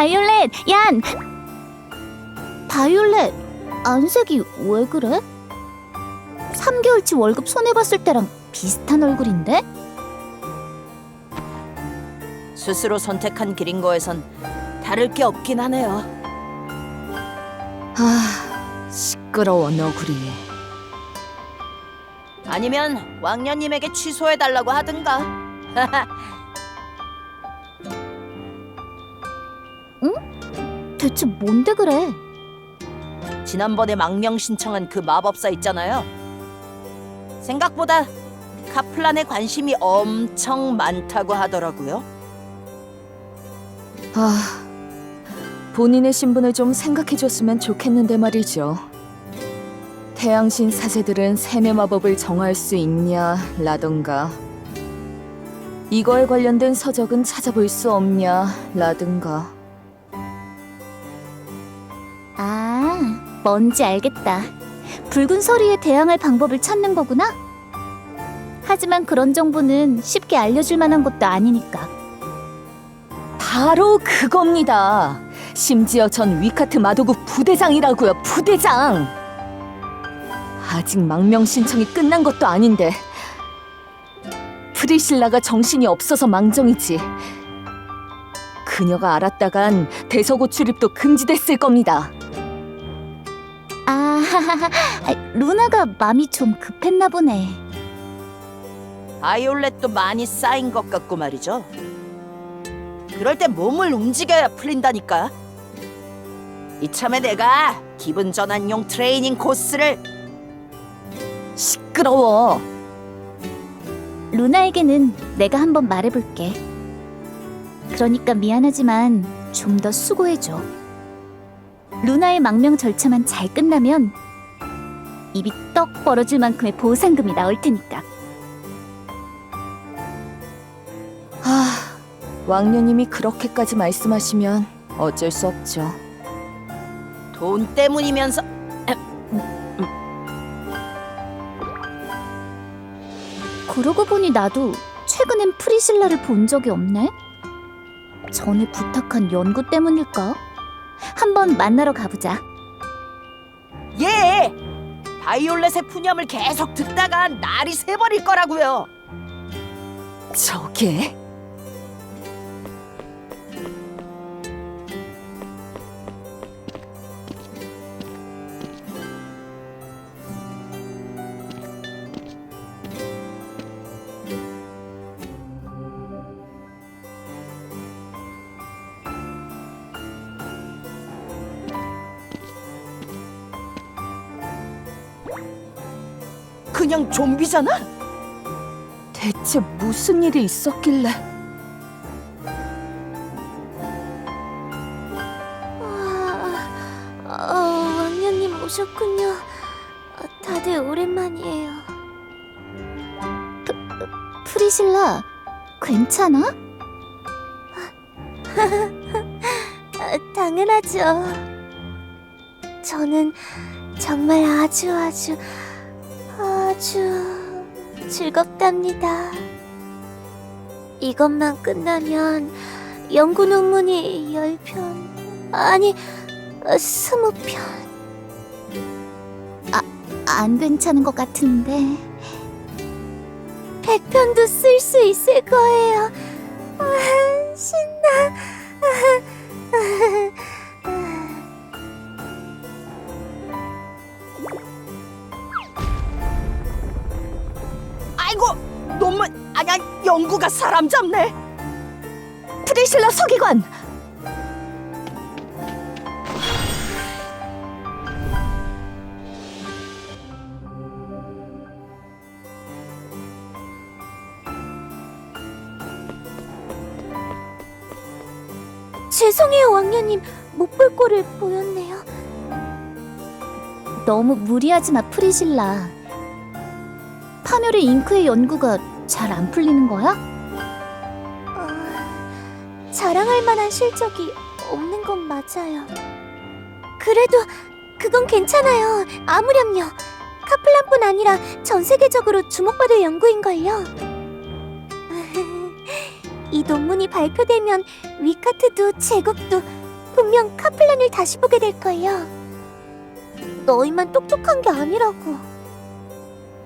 바이올렛, 얀! 바이올렛, 안색이 왜 그래? 3개월치 월급 손해봤을 때랑 비슷한 얼굴인데? 스스로 선택한 길인 거에선 다를 게 없긴 하네요. 시끄러워 너구리. 아니면 왕년님에게 취소해달라고 하든가. 대체 뭔데 그래? 지난번에 망명 신청한 그 마법사 있잖아요. 생각보다 카플란에 관심이 엄청 많다고 하더라고요. 본인의 신분을 좀 생각해줬으면 좋겠는데 말이죠. 태양신 사제들은 세뇌 마법을 정할 수 있냐 라던가, 이거에 관련된 서적은 찾아볼 수 없냐 라든가. 아, 뭔지 알겠다. 붉은 서리에 대항할 방법을 찾는 거구나? 하지만 그런 정보는 쉽게 알려줄 만한 것도 아니니까. 바로 그겁니다. 심지어 전 위카트 마도국 부대장이라고요, 부대장! 아직 망명 신청이 끝난 것도 아닌데 프리실라가 정신이 없어서 망정이지. 그녀가 알았다간 대서고 출입도 금지됐을 겁니다. 루나가 마음이 좀 급했나 보네. 바이올렛도 많이 쌓인 것 같고 말이죠. 그럴 때 몸을 움직여야 풀린다니까. 이참에 내가 기분 전환용 트레이닝 코스를. 시끄러워. 루나에게는 내가 한번 말해볼게. 그러니까 미안하지만 좀 더 수고해줘. 루나의 망명 절차만 잘 끝나면 입이 떡 벌어질 만큼의 보상금이 나올 테니까. 왕녀님이 그렇게까지 말씀하시면 어쩔 수 없죠. 돈 때문이면서. 그러고 보니 나도 최근엔 프리실라를 본 적이 없네. 전에 부탁한 연구 때문일까? 한번 만나러 가보자. 예! 바이올렛의 푸념을 계속 듣다가 날이 새버릴 거라고요. 저게? 그냥 좀비잖아? 대체 무슨 일이 있었길래? 왕녀님 오셨군요. 다들 오랜만이에요. 프리실라, 괜찮아? 당연하죠. 저는 정말 아주 즐겁답니다. 이것만 끝나면 연구 논문이 10편, 아니 20편. 안 괜찮은 것 같은데 100편도 쓸 수 있을 거예요. 신나. 아이고, 논문 아니야, 연구가 사람 잡네. 프리실라 서기관! 죄송해요, 왕녀님. 못 볼 꼴을 보였네요. 너무 무리하지 마, 프리실라. 파멸의 잉크의 연구가 잘 안 풀리는 거야? 자랑할 만한 실적이 없는 건 맞아요. 그래도 그건 괜찮아요. 아무렴요. 카플란뿐 아니라 전 세계적으로 주목받을 연구인걸요. 이 논문이 발표되면 위카트도 제국도 분명 카플란을 다시 보게 될걸요. 너희만 똑똑한 게 아니라고.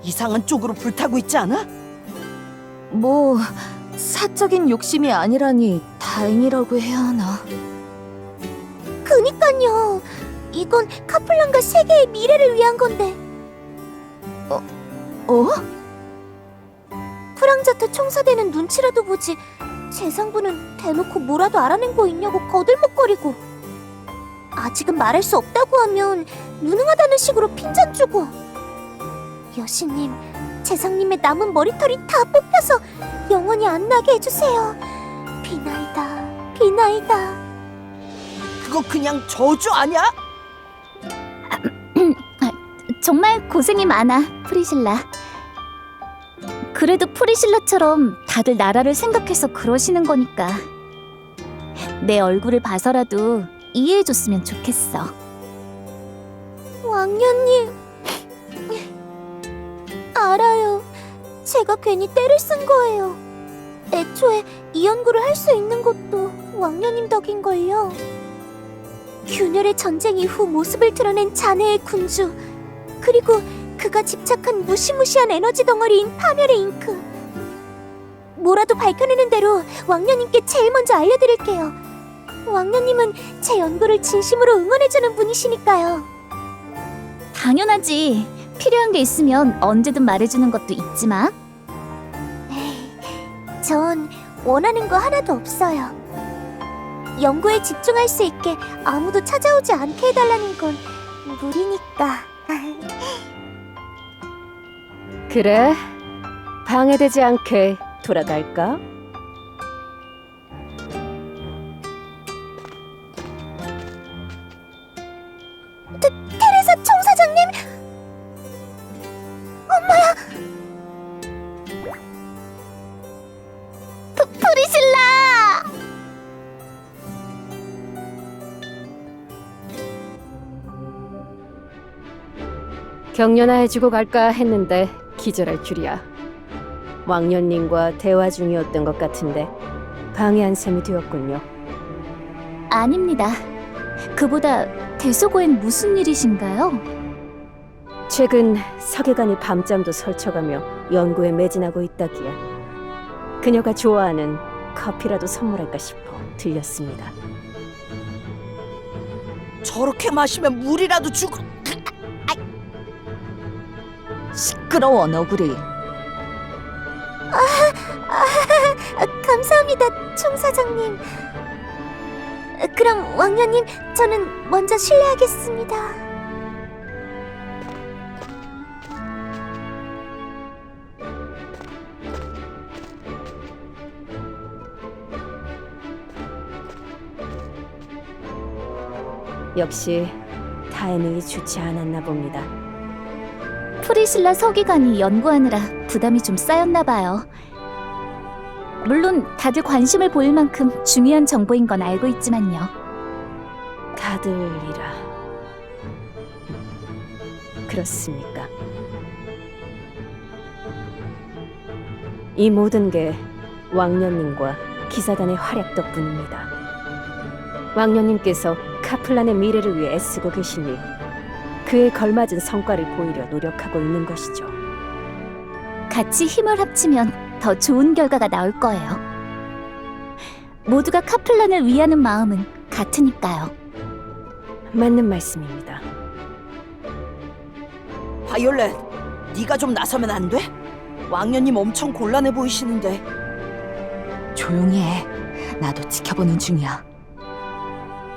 이상한 쪽으로 불타고 있지 않아? 뭐 사적인 욕심이 아니라니 다행이라고 해야 하나. 그니까요. 이건 카플란과 세계의 미래를 위한 건데. 어? 프랑자트 총사대는 눈치라도 보지. 재상부는 대놓고 뭐라도 알아낸 거 있냐고 거들먹거리고. 아직은 말할 수 없다고 하면 무능하다는 식으로 핀잔 주고. 여신님, 재상님의 남은 머리털이 다 뽑혀서 영원히 안 나게 해주세요. 비나이다, 비나이다. 그거 그냥 저주 아니야? 정말 고생이 많아, 프리실라. 그래도 프리실라처럼 다들 나라를 생각해서 그러시는 거니까 내 얼굴을 봐서라도 이해해줬으면 좋겠어. 왕녀님, 알아요. 제가 괜히 때를 쓴 거예요. 애초에 이 연구를 할 수 있는 것도 왕녀님 덕인걸요. 균열의 전쟁 이후 모습을 드러낸 자네의 군주, 그리고 그가 집착한 무시무시한 에너지 덩어리인 파멸의 잉크. 뭐라도 밝혀내는 대로 왕녀님께 제일 먼저 알려드릴게요. 왕녀님은 제 연구를 진심으로 응원해주는 분이시니까요. 당연하지. 필요한 게 있으면 언제든 말해주는 것도 있지만. 전 원하는 거 하나도 없어요. 연구에 집중할 수 있게 아무도 찾아오지 않게 해달라는 건 무리니까. 그래, 방해되지 않게 돌아갈까? 테레사 총사장님! 엄마야! 프리실라! 격려나 해주고 갈까 했는데 기절할 줄이야. 왕년님과 대화 중이었던 것 같은데 방해한 셈이 되었군요. 아닙니다. 그보다 대소고엔 무슨 일이신가요? 최근 서계관이 밤잠도 설쳐가며 연구에 매진하고 있다기에 그녀가 좋아하는 커피라도 선물할까 싶어 들렸습니다. 저렇게 마시면 물이라도 주고. 시끄러워 너구리. 감사합니다, 총사장님. 그럼 왕녀님, 저는 먼저 실례하겠습니다. 역시 타이밍이 좋지 않았나 봅니다. 프리실라 서기관이 연구하느라 부담이 좀 쌓였나 봐요. 물론 다들 관심을 보일 만큼 중요한 정보인 건 알고 있지만요. 다들이라. 그렇습니까? 이 모든 게 왕년님과 기사단의 활약 덕분입니다. 왕년님께서 카플란의 미래를 위해 애쓰고 계시니 그에 걸맞은 성과를 보이려 노력하고 있는 것이죠. 같이 힘을 합치면 더 좋은 결과가 나올 거예요. 모두가 카플란을 위하는 마음은 같으니까요. 맞는 말씀입니다. 바이올렛, 네가 좀 나서면 안 돼? 왕년님 엄청 곤란해 보이시는데. 조용히 해. 나도 지켜보는 중이야.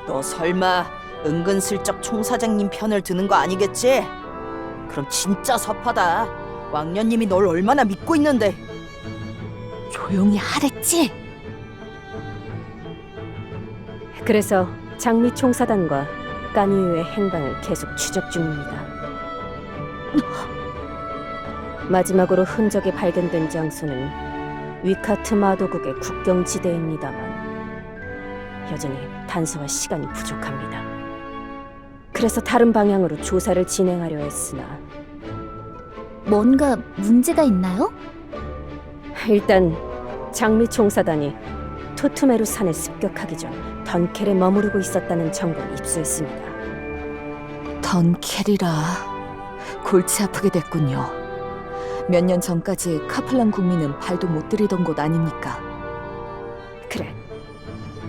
너 설마 은근슬쩍 총사장님 편을 드는 거 아니겠지? 그럼 진짜 섭하다. 왕년님이 널 얼마나 믿고 있는데. 조용히 하랬지? 그래서 장미 총사단과 까니유의 행방을 계속 추적 중입니다. 마지막으로 흔적이 발견된 장소는 위카트 마도국의 국경지대입니다만 여전히 단서와 시간이 부족합니다. 그래서 다른 방향으로 조사를 진행하려 했으나 뭔가 문제가 있나요? 일단 장미 총사단이 토트메루 산을 습격하기 전 던켈에 머무르고 있었다는 정보를 입수했습니다. 던켈이라 골치 아프게 됐군요. 몇 년 전까지 카플란 국민은 발도 못 들이던 곳 아닙니까? 그래,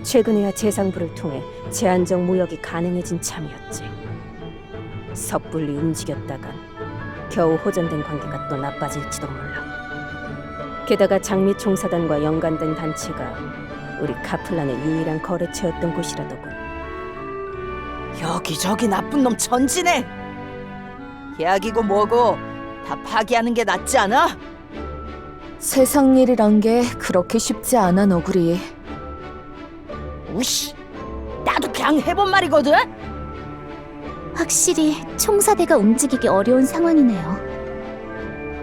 최근에야 재상부를 통해 제한적 무역이 가능해진 참이었지. 섣불리 움직였다간 겨우 호전된 관계가 또 나빠질지도 몰라. 게다가 장미 총사단과 연관된 단체가 우리 카플란의 유일한 거래처였던 곳이라더군. 여기저기 나쁜 놈 전진해. 계약이고 뭐고 다 파기하는 게 낫지 않아? 세상 일이란 게 그렇게 쉽지 않아, 너구리. 우씨, 나도 그냥 해본 말이거든. 확실히 총사대가 움직이기 어려운 상황이네요.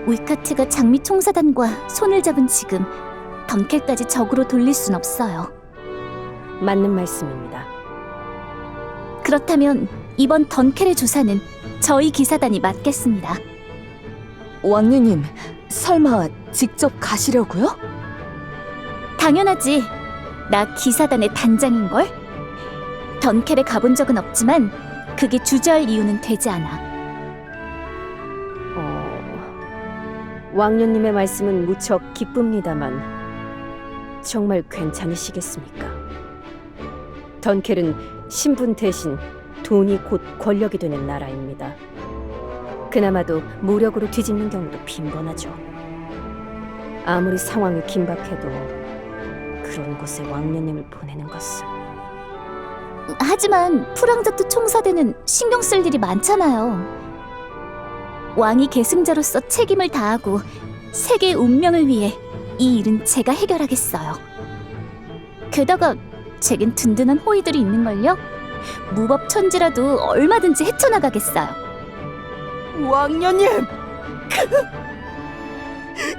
위카트가 장미 총사단과 손을 잡은 지금 던켈까지 적으로 돌릴 순 없어요. 맞는 말씀입니다. 그렇다면 이번 던켈의 조사는 저희 기사단이 맡겠습니다. 왕녀님, 설마 직접 가시려고요? 당연하지. 나 기사단의 단장인걸? 던켈에 가본 적은 없지만 그게 주저할 이유는 되지 않아. 왕녀님의 말씀은 무척 기쁩니다만 정말 괜찮으시겠습니까? 던켈은 신분 대신 돈이 곧 권력이 되는 나라입니다. 그나마도 무력으로 뒤집는 경우도 빈번하죠. 아무리 상황이 긴박해도 그런 곳에 왕녀님을 보내는 것은 하지만 프랑자트 총사대는 신경 쓸 일이 많잖아요. 왕이 계승자로서 책임을 다하고 세계의 운명을 위해 이 일은 제가 해결하겠어요. 게다가 제겐 든든한 호의들이 있는걸요? 무법천지라도 얼마든지 헤쳐나가겠어요. 왕녀님.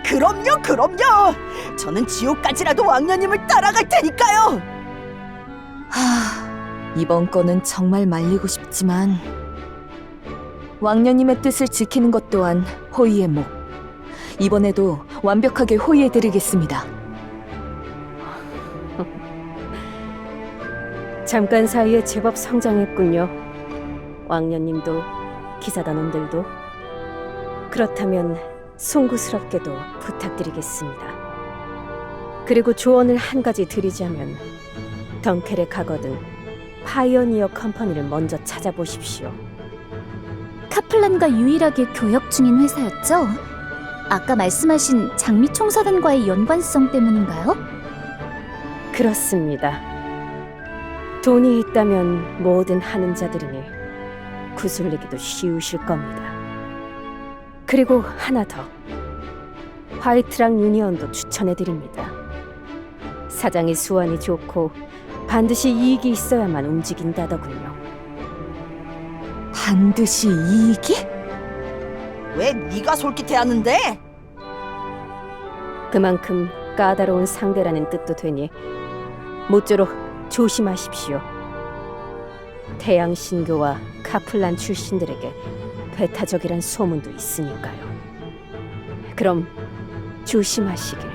그럼요, 그럼요. 저는 지옥까지라도 왕녀님을 따라갈 테니까요. 이번 건은 정말 말리고 싶지만 왕녀님의 뜻을 지키는 것 또한 호의의 목. 이번에도 완벽하게 호의해드리겠습니다. 잠깐 사이에 제법 성장했군요. 왕녀님도 기사단원들도. 그렇다면 송구스럽게도 부탁드리겠습니다. 그리고 조언을 한 가지 드리자면 던켈에 가거든 파이오니어 컴퍼니를 먼저 찾아보십시오. 카플란과 유일하게 교역 중인 회사였죠? 아까 말씀하신 장미 총사단과의 연관성 때문인가요? 그렇습니다. 돈이 있다면 뭐든 하는 자들이니 구슬리기도 쉬우실 겁니다. 그리고 하나 더. 화이트랑 유니언도 추천해드립니다. 사장의 수완이 좋고 반드시 이익이 있어야만 움직인다더군요. 반드시 이익이? 왜 네가 솔깃해하는데? 그만큼 까다로운 상대라는 뜻도 되니 모쪼록 조심하십시오. 태양 신교와 카플란 출신들에게 배타적이란 소문도 있으니까요. 그럼 조심하시길.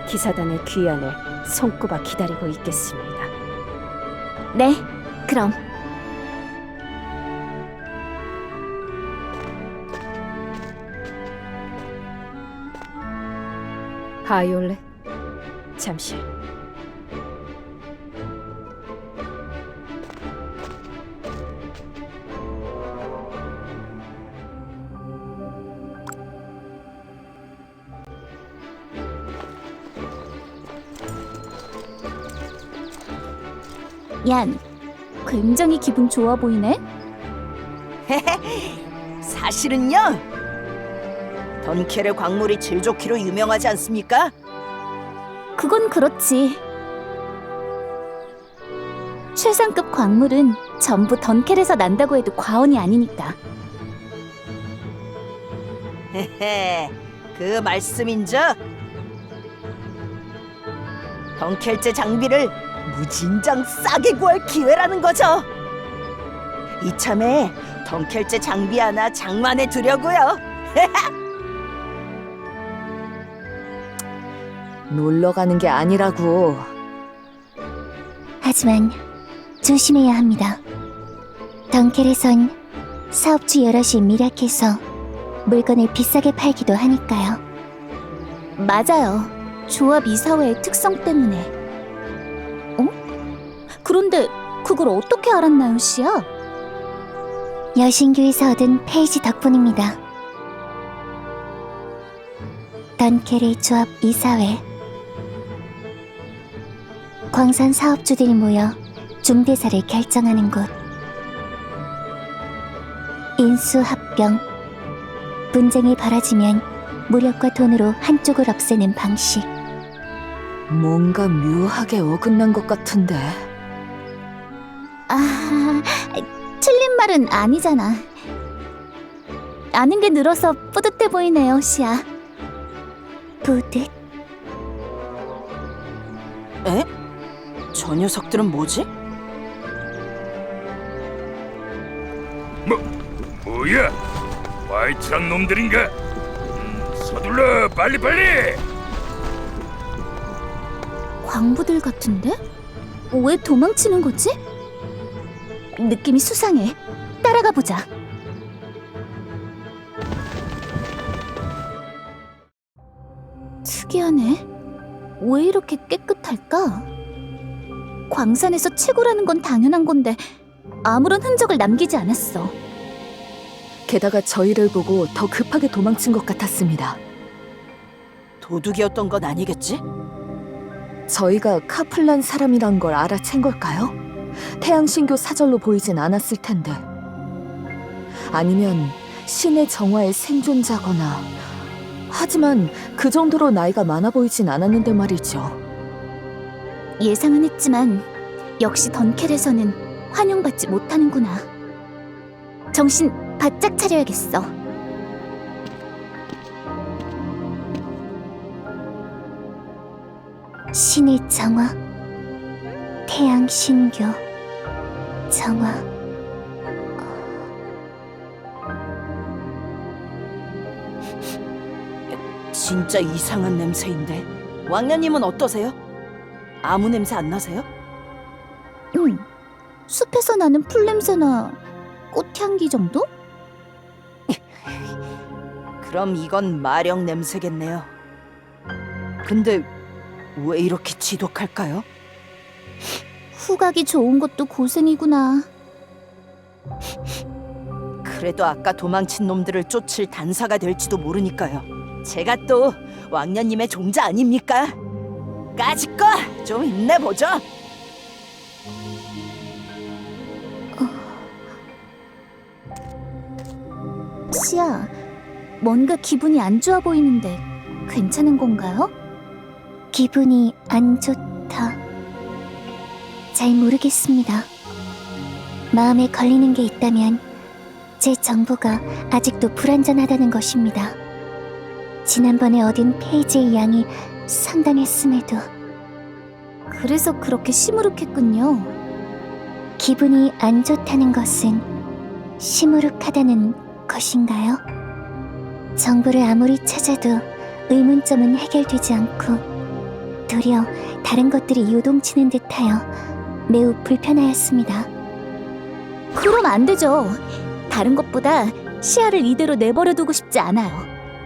기사단의 귀환에 손꼽아 기다리고 있겠습니다. 네, 그럼. 바이올렛, 잠시. 얀, 굉장히 기분 좋아 보이네? 사실은요. 던켈의 광물이 질 좋기로 유명하지 않습니까? 그건 그렇지. 최상급 광물은 전부 던켈에서 난다고 해도 과언이 아니니까. 그 말씀인즉 던켈제 장비를 무진장 싸게 구할 기회라는 거죠. 이참에 던켈제 장비 하나 장만해 두려고요. 놀러 가는 게 아니라고. 하지만 조심해야 합니다. 덩켈에선 사업주 여럿이 밀약해서 물건을 비싸게 팔기도 하니까요. 맞아요. 조합 이사회의 특성 때문에. 어? 그런데 그걸 어떻게 알았나요, 씨야? 여신교에서 얻은 페이지 덕분입니다. 던켈의 조합 이사회. 광산 사업주들이 모여 중대사를 결정하는 곳. 인수합병. 분쟁이 벌어지면 무력과 돈으로 한쪽을 없애는 방식. 뭔가 묘하게 어긋난 것 같은데. 아, 틀린 말은 아니잖아. 아는 게 늘어서 뿌듯해 보이네요, 씨야. 뿌듯. 에? 저 녀석들은 뭐지? 뭐야? 화이트랑 놈들인가? 서둘러 빨리빨리! 광부들 같은데? 왜 도망치는 거지? 느낌이 수상해. 따라가 보자. 특이하네. 왜 이렇게 깨끗할까? 광산에서 최고라는 건 당연한 건데 아무런 흔적을 남기지 않았어. 게다가 저희를 보고 더 급하게 도망친 것 같았습니다. 도둑이었던 건 아니겠지? 저희가 카플란 사람이란 걸 알아챈 걸까요? 태양신교 사절로 보이진 않았을 텐데. 아니면 신의 정화의 생존자거나. 하지만 그 정도로 나이가 많아 보이진 않았는데 말이죠. 예상은 했지만 역시 던켈에서는 환영받지 못하는구나. 정신 바짝 차려야겠어. 신의 정화. 태양 신교. 정화. 진짜 이상한 냄새인데. 왕녀님은 어떠세요? 아무 냄새 안 나세요? 응. 숲에서 나는 풀 냄새나 꽃향기 정도? 그럼 이건 마령 냄새겠네요. 근데 왜 이렇게 지독할까요? 후각이 좋은 것도 고생이구나. 그래도 아까 도망친 놈들을 쫓을 단사가 될지도 모르니까요. 제가 또 왕녀님의 종자 아닙니까? 까짓거 좀 힘내보죠. 시야, 뭔가 기분이 안 좋아 보이는데 괜찮은 건가요? 기분이 안 좋다. 잘 모르겠습니다. 마음에 걸리는 게 있다면 제 정보가 아직도 불완전하다는 것입니다. 지난번에 얻은 페이지의 양이 상당했음에도 그래서 그렇게 시무룩했군요. 기분이 안 좋다는 것은 시무룩하다는 것인가요? 정보를 아무리 찾아도 의문점은 해결되지 않고 도리어 다른 것들이 요동치는 듯하여 매우 불편하였습니다. 그럼 안 되죠. 다른 것보다 시야를 이대로 내버려두고 싶지 않아요.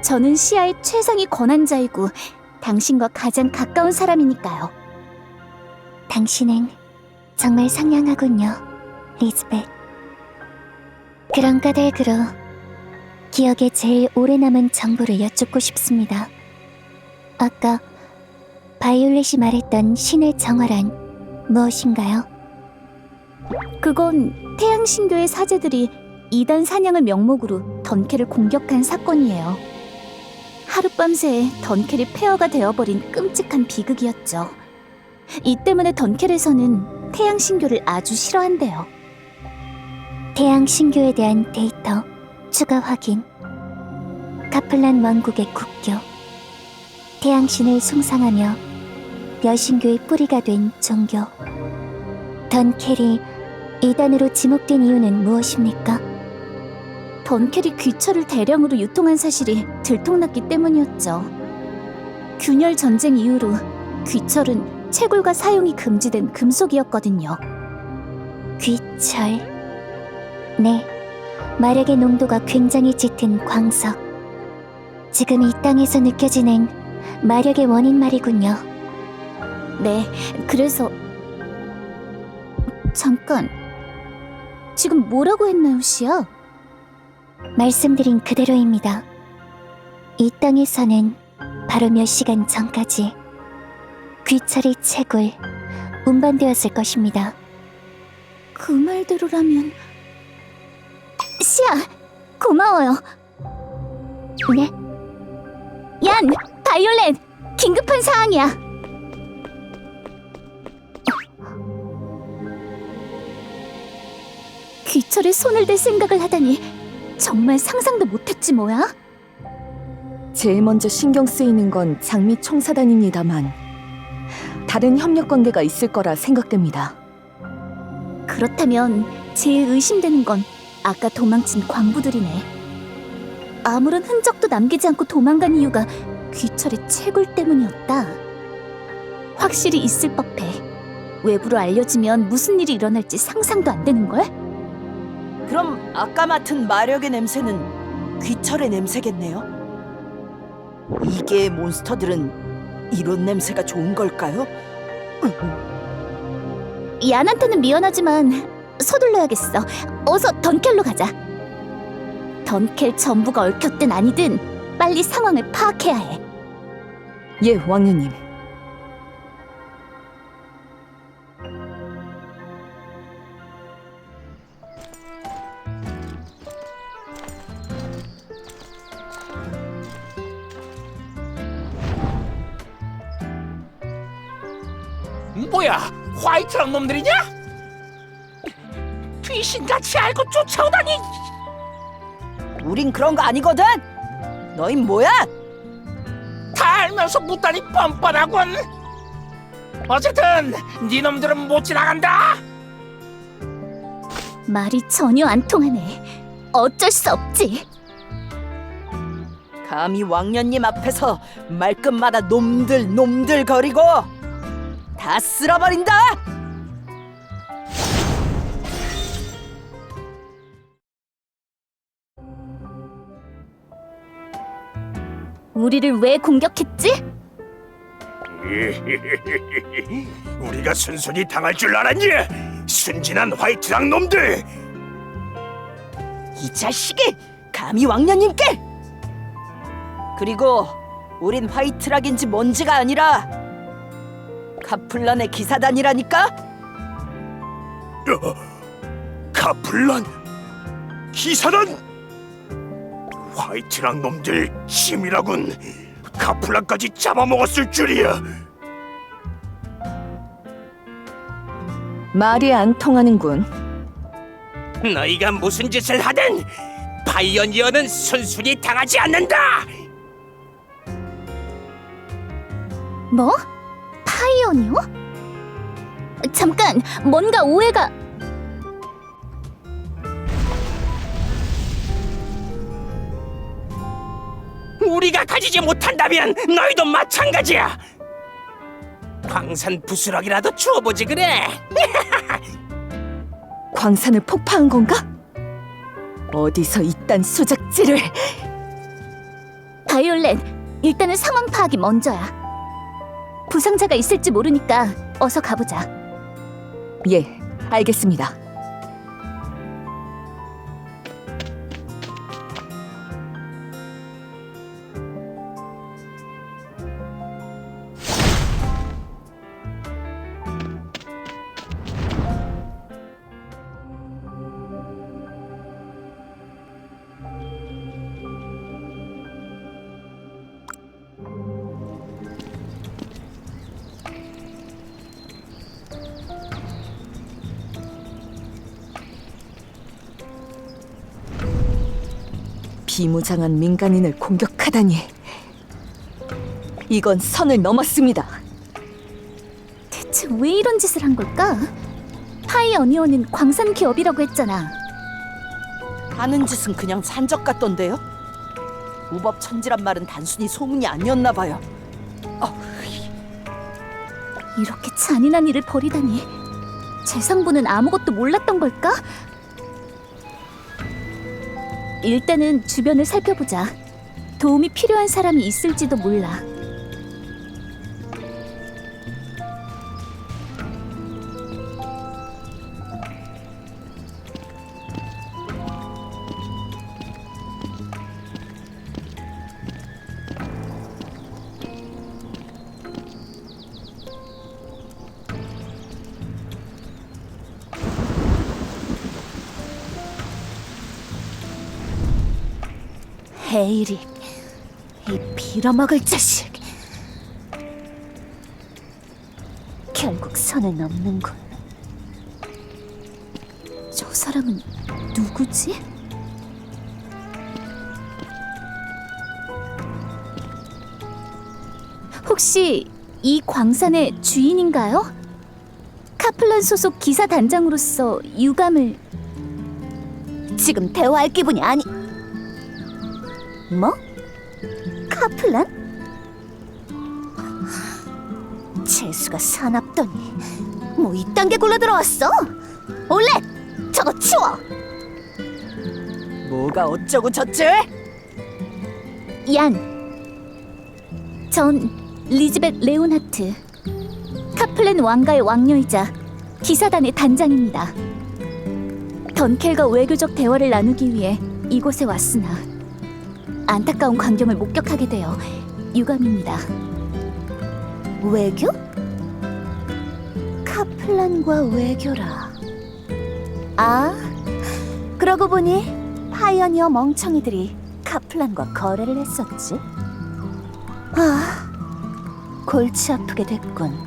저는 시야의 최상위 권한자이고 당신과 가장 가까운 사람이니까요. 당신은 정말 상냥하군요, 리즈벳. 그런 까닭으로 기억에 제일 오래 남은 정보를 여쭙고 싶습니다. 아까 바이올렛이 말했던 신의 정화란 무엇인가요? 그건 태양신교의 사제들이 이단 사냥을 명목으로 던켈을 공격한 사건이에요. 하룻밤새 던켈이 폐허가 되어버린 끔찍한 비극이었죠. 이 때문에 던켈에서는 태양신교를 아주 싫어한대요. 태양 신교에 대한 데이터 추가 확인. 카플란 왕국의 국교. 태양신을 숭상하며 여신교의 뿌리가 된 종교. 던켈이 이단으로 지목된 이유는 무엇입니까? 던켈이 귀철을 대량으로 유통한 사실이 들통났기 때문이었죠. 균열 전쟁 이후로 귀철은 채굴과 사용이 금지된 금속이었거든요. 귀철. 네, 마력의 농도가 굉장히 짙은 광석. 지금 이 땅에서 느껴지는 마력의 원인 말이군요. 네, 그래서 잠깐. 지금 뭐라고 했나요, 시야? 말씀드린 그대로입니다. 이 땅에서는 바로 몇 시간 전까지 귀철이 채굴, 운반되었을 것입니다. 그 말대로라면 시야, 고마워요. 네? 얀, 바이올렛, 긴급한 사항이야. 귀철에 손을 댈 생각을 하다니 정말 상상도 못했지 뭐야? 제일 먼저 신경 쓰이는 건 장미 총사단입니다만 다른 협력 관계가 있을 거라 생각됩니다. 그렇다면 제일 의심되는 건 아까 도망친 광부들이네. 아무런 흔적도 남기지 않고 도망간 이유가 귀철의 채굴 때문이었다. 확실히 있을 법해. 외부로 알려지면 무슨 일이 일어날지 상상도 안 되는걸? 그럼 아까 맡은 마력의 냄새는 귀철의 냄새겠네요? 이계의 몬스터들은 이런 냄새가 좋은 걸까요? 얀한테는 미안하지만 서둘러야겠어. 어서 던켈로 가자. 던켈 전부가 얽혔든 아니든 빨리 상황을 파악해야 해. 예, 왕녀님. 뭐야, 화이트랑 놈들이냐? 귀신같이 알고 쫓아오다니. 우린 그런 거 아니거든? 너흰 뭐야? 다 알면서 묻다니 뻔뻔하군. 어쨌든 네 놈들은 못 지나간다. 말이 전혀 안 통하네. 어쩔 수 없지. 감히 왕년님 앞에서 말끝마다 놈들 거리고 다 쓸어버린다! 우리를 왜 공격했지? 우리가 순순히 당할 줄 알았냐? 순진한 화이트랑 놈들! 이 자식이 감히 왕년님께! 그리고 우린 화이트락인지 뭔지가 아니라 카플란의 기사단이라니까? 카플란? 기사단? 화이트랑 놈들 힘이라군. 카플란까지 잡아먹었을 줄이야. 말이 안 통하는군. 너희가 무슨 짓을 하든 파이어니어는 순순히 당하지 않는다. 뭐? 파이어니어? 잠깐, 뭔가 오해가... 우리가 가지지 못한다면 너희도 마찬가지야. 광산 부스럭이라도 주워보지 그래. 광산을 폭파한 건가? 어디서 이딴 수작질을... 바이올렛, 일단은 상황 파악이 먼저야. 부상자가 있을지 모르니까 어서 가보자. 예, 알겠습니다. 비무장한 민간인을 공격하다니. 이건 선을 넘었습니다. 대체 왜 이런 짓을 한 걸까? 파이어니어는 광산 기업이라고 했잖아. 하는 짓은 그냥 산적 같던데요? 우법천지란 말은 단순히 소문이 아니었나 봐요. 이렇게 잔인한 일을 벌이다니. 재상부는 아무것도 몰랐던 걸까? 일단은 주변을 살펴보자. 도움이 필요한 사람이 있을지도 몰라. 헤이리, 이 빌어먹을 자식. 결국 선을 넘는군. 저 사람은 누구지? 혹시 이 광산의 주인인가요? 카플란 소속 기사 단장으로서 유감을... 지금 대화할 기분이 아니... 뭐? 카플란? 재수가 사납더니 뭐 이딴 게 굴러들어왔어? 올레! 저거 치워! 뭐가 어쩌고 저쩌? 얀, 전 리즈벳 레온하트, 카플란 왕가의 왕녀이자 기사단의 단장입니다. 던켈과 외교적 대화를 나누기 위해 이곳에 왔으나 안타까운 광경을 목격하게 되어 유감입니다. 외교? 카플란과 외교라. 아, 그러고 보니 파이어니어 멍청이들이 카플란과 거래를 했었지. 아, 골치 아프게 됐군.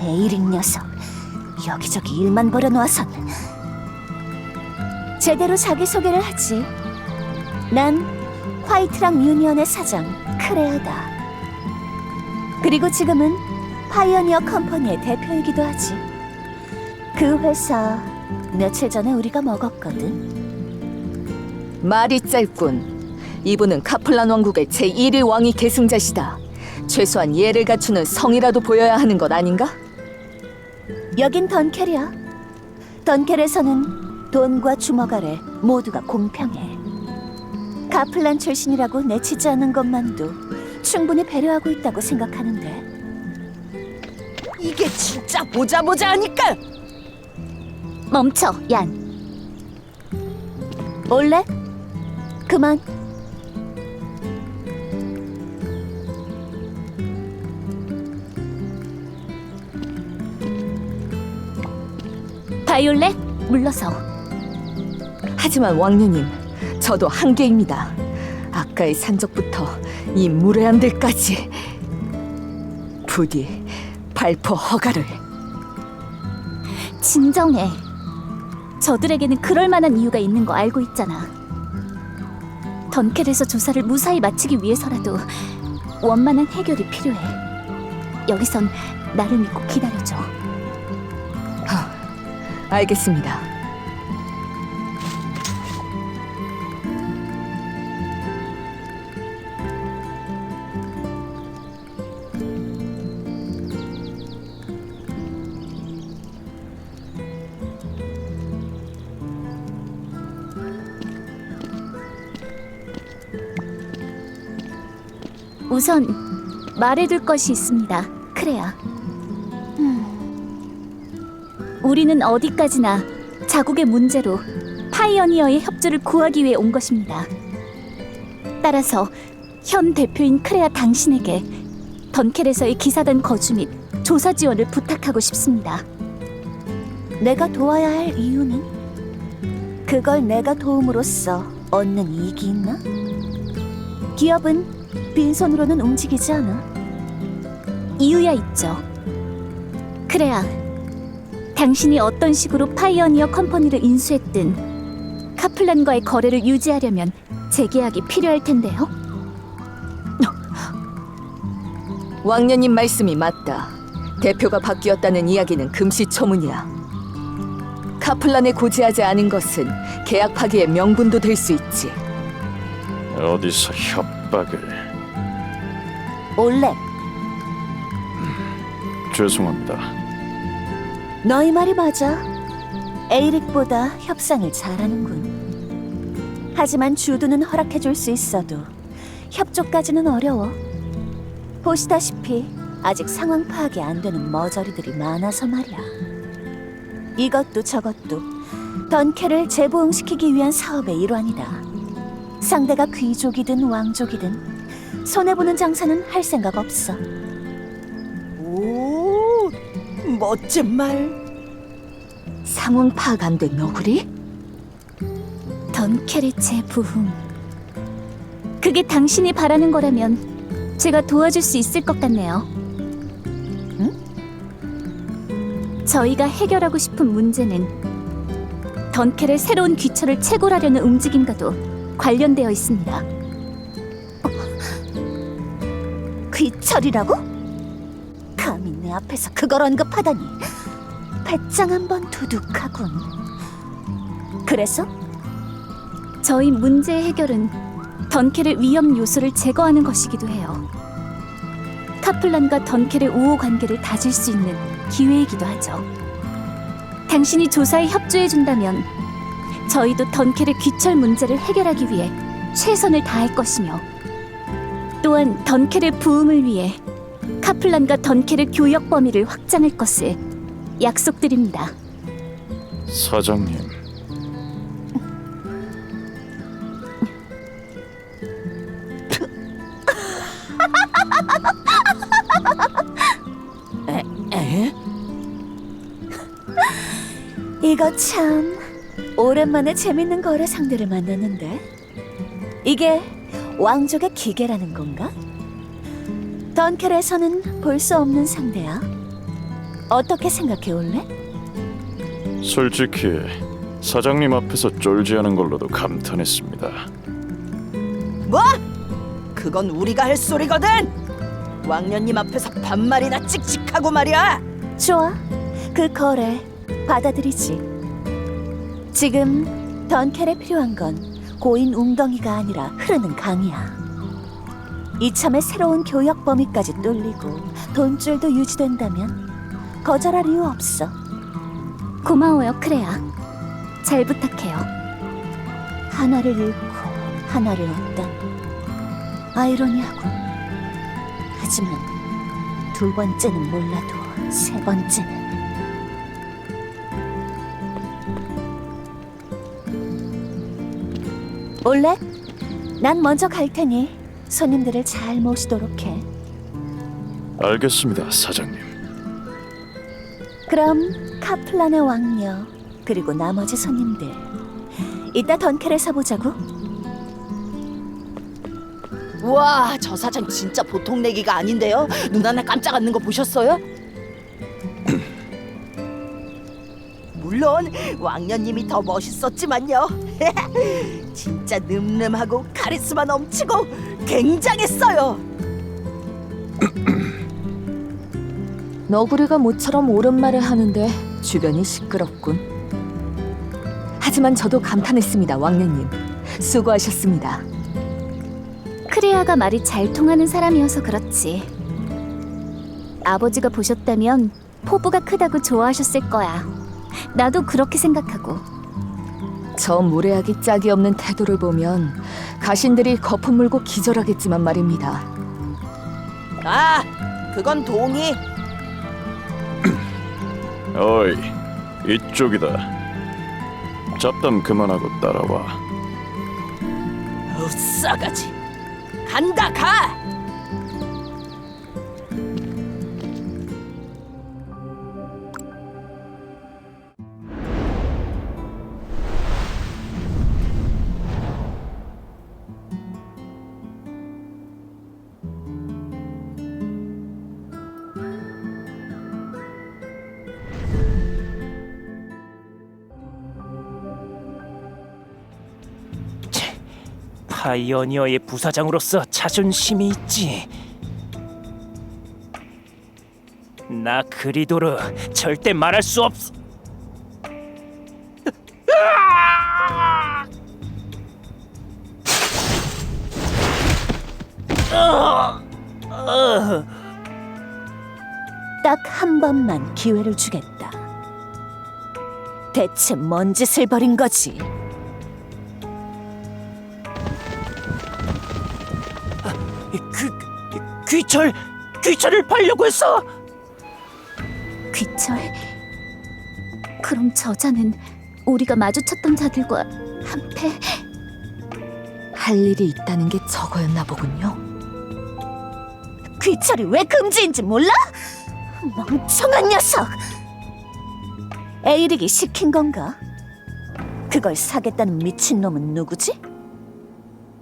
에이릭 녀석, 여기저기 일만 벌여놓아선. 제대로 자기소개를 하지. 난 화이트랑 유니언의 사장 크레아다. 그리고 지금은 파이어니어 컴퍼니의 대표이기도 하지. 그 회사 며칠 전에 우리가 먹었거든. 말이 짧군. 이분은 카플란 왕국의 제1위 왕위 계승자시다. 최소한 예를 갖추는 성이라도 보여야 하는 것 아닌가? 여긴 던켈이야. 던켈에서는 돈과 주먹 아래 모두가 공평해. 카플란 출신이라고 내치지 않는 것만도 충분히 배려하고 있다고 생각하는데. 이게 진짜 보자 하니까. 멈춰, 얀. 올래? 그만. 바이올렛, 물러서. 하지만 왕녀님, 저도 한계입니다. 아까의 산적부터 이 무례함들까지. 부디 발포 허가를. 진정해. 저들에게는 그럴 만한 이유가 있는 거 알고 있잖아. 던켈에서 조사를 무사히 마치기 위해서라도 원만한 해결이 필요해. 여기선 나를 믿고 기다려줘. 알겠습니다. 우선 말해둘 것이 있습니다, 크레아. 우리는 어디까지나 자국의 문제로 파이어니어의 협조를 구하기 위해 온 것입니다. 따라서 현 대표인 크레아 당신에게 던켈에서의 기사단 거주 및 조사 지원을 부탁하고 싶습니다. 내가 도와야 할 이유는? 그걸 내가 도움으로써 얻는 이익이 있나? 기업은 빈손으로는 움직이지 않아. 이유야 있죠. 크레아, 당신이 어떤 식으로 파이어니어 컴퍼니를 인수했든 카플란과의 거래를 유지하려면 재계약이 필요할 텐데요. 왕녀님 말씀이 맞다. 대표가 바뀌었다는 이야기는 금시초문이야. 카플란에 고지하지 않은 것은 계약 파기의 명분도 될 수 있지. 어디서 협박을? 올레, 죄송합니다. 너희 말이 맞아. 에이릭보다 협상을 잘하는군. 하지만 주두는 허락해줄 수 있어도 협조까지는 어려워. 보시다시피 아직 상황 파악이 안 되는 머저리들이 많아서 말이야. 이것도 저것도 던캐를 재부흥시키기 위한 사업의 일환이다. 상대가 귀족이든 왕족이든 손해보는 장사는 할 생각 없어. 오, 멋진 말. 상황 파악 안 된 너구리? 던켈의 재부흥. 그게 당신이 바라는 거라면 제가 도와줄 수 있을 것 같네요. 저희가 해결하고 싶은 문제는 던켈의 새로운 귀철을 채굴하려는 움직임과도 관련되어 있습니다. 귀철이라고? 감히 내 앞에서 그걸 언급하다니. 배짱 한번 두둑하군. 그래서? 저희 문제의 해결은 던켈의 위험 요소를 제거하는 것이기도 해요. 카플란과 던켈의 우호 관계를 다질 수 있는 기회이기도 하죠. 당신이 조사에 협조해준다면 저희도 던켈의 귀철 문제를 해결하기 위해 최선을 다할 것이며, 또한 던켈의 부흥을 위해 카플란과 던켈의 교역 범위를 확장할 것을 약속드립니다. 사장님, 에? 이거 참 오랜만에 재밌는 거래 상대를 만났는데, 이게 왕족의 기계라는 건가? 던켈에서는 볼 수 없는 상대야. 어떻게 생각해 올래? 솔직히 사장님 앞에서 쫄지않은 걸로도 감탄했습니다. 뭐? 그건 우리가 할 소리거든. 왕년님 앞에서 반말이나 찍찍하고 말이야. 좋아, 그 거래 받아들이지. 지금 던켈에 필요한 건 고인 웅덩이가 아니라 흐르는 강이야. 이참에 새로운 교역 범위까지 뚫리고 돈줄도 유지된다면 거절할 이유 없어. 고마워요, 크레아. 잘 부탁해요. 하나를 잃고 하나를 얻다. 아이러니하군. 하지만 두 번째는 몰라도 세 번째는. 올래? 난 먼저 갈 테니 손님들을 잘 모시도록 해. 알겠습니다, 사장님. 그럼 카플란의 왕녀 그리고 나머지 손님들 이따 던켈에서 보자고. 와, 저 사장 진짜 보통 내기가 아닌데요. 눈 하나 깜짝 않는 거 보셨어요? 물론 왕년님이 더 멋있었지만요. 진짜 늠름하고 카리스마 넘치고 굉장했어요. 너구리가 모처럼 옳은 말을 하는데 주변이 시끄럽군. 하지만 저도 감탄했습니다, 왕녀님. 수고하셨습니다. 크레아가 말이 잘 통하는 사람이어서 그렇지. 아버지가 보셨다면 포부가 크다고 좋아하셨을 거야. 나도 그렇게 생각하고. 저 무례하기 짝이 없는 태도를 보면 가신들이 거품 물고 기절하겠지만 말입니다. 아, 그건 동의. 어이, 이쪽이다. 잡담 그만하고 따라와. 싸가지. 간다, 가. 파이어니어의 부사장으로서 자존심이 있지. 나 그리도르 절대 말할 수 없어. 딱 한 번만 기회를 주겠다. 대체 뭔 짓을 벌인 거지? 귀철을 팔려고 했어. 귀철? 그럼 저자는 우리가 마주쳤던 자들과 한패? 할 일이 있다는 게 저거였나 보군요. 귀철이 왜 금지인지 몰라? 멍청한 녀석! 에이릭이 시킨 건가? 그걸 사겠다는 미친놈은 누구지?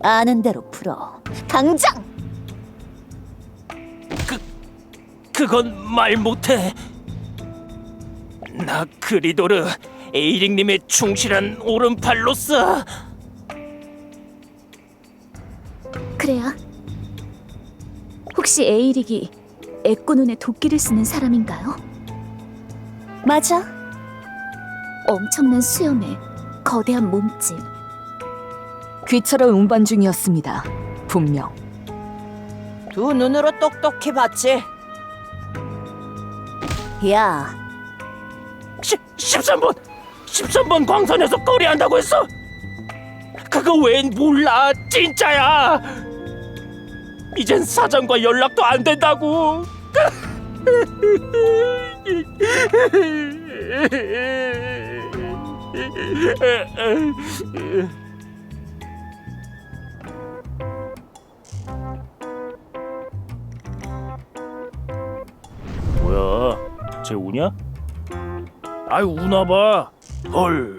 아는 대로 풀어. 당장! 그건 말 못해. 나 그리도르 에이릭님의 충실한 오른팔로서. 그래야. 혹시 에이릭이 애꾸눈에 도끼를 쓰는 사람인가요? 맞아. 엄청난 수염에 거대한 몸집. 귀철을 운반 중이었습니다. 분명. 두 눈으로 똑똑히 봤지. 야, 13번 광산에서 거래한다고 했어. 그거 웬 몰라. 진짜야. 이젠 사장과 연락도 안 된다고. 뭐야? 쟤 우냐? 아이 우나봐. 헐.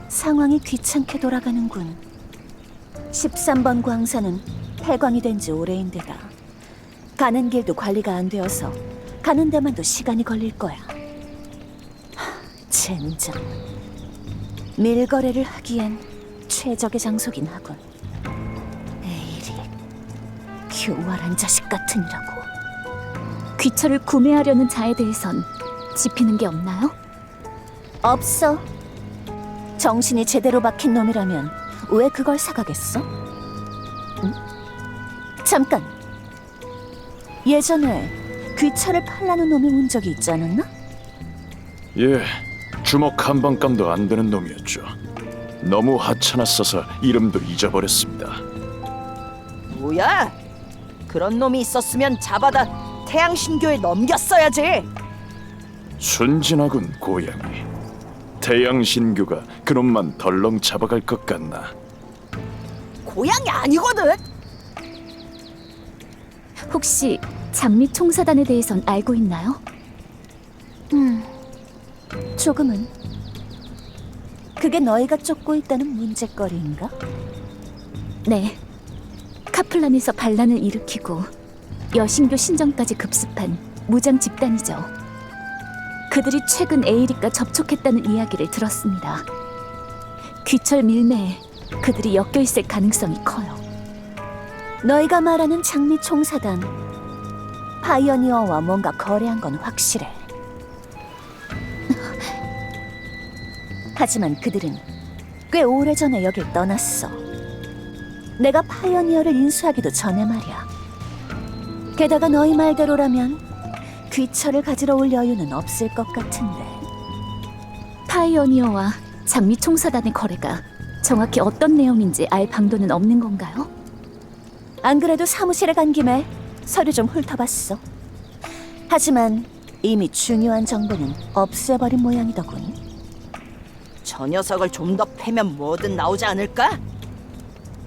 상황이 귀찮게 돌아가는군. 13번 광산은 폐광이 된 지 오래인데다 가는 길도 관리가 안 되어서 가는 데만도 시간이 걸릴 거야. 젠장. 밀거래를 하기엔 최적의 장소긴 하군. 에이릭, 교활한 자식 같으니라고. 귀철을 구매하려는 자에 대해선 짚히는 게 없나요? 없어. 정신이 제대로 박힌 놈이라면 왜 그걸 사가겠어? 응? 잠깐. 예전에 귀철을 팔라는 놈이 온 적이 있지 않았나? 예, 주먹 한 방감도 안 되는 놈이었죠. 너무 하찮았어서 이름도 잊어버렸습니다. 뭐야? 그런 놈이 있었으면 잡아다 태양신교에 넘겼어야지. 순진하군 고양이. 태양신교가 그놈만 덜렁 잡아갈 것 같나? 고양이 아니거든. 혹시 장미 총사단에 대해선 알고 있나요? 조금은. 그게 너희가 쫓고 있다는 문제거리인가? 네. 카플란에서 반란을 일으키고 여신교 신정까지 급습한 무장 집단이죠. 그들이 최근 에이릭과 접촉했다는 이야기를 들었습니다. 귀철 밀매에 그들이 엮여 있을 가능성이 커요. 너희가 말하는 장미 총사단, 파이어니어와 뭔가 거래한 건 확실해. 하지만 그들은 꽤 오래전에 여길 떠났어. 내가 파이어니어를 인수하기도 전에 말이야. 게다가 너희 말대로라면 귀철을 가지러 올 여유는 없을 것 같은데. 파이어니어와 장미 총사단의 거래가 정확히 어떤 내용인지 알 방도는 없는 건가요? 안 그래도 사무실에 간 김에 서류 좀 훑어봤어. 하지만 이미 중요한 정보는 없애버린 모양이더군. 저 녀석을 좀 더 패면 뭐든 나오지 않을까?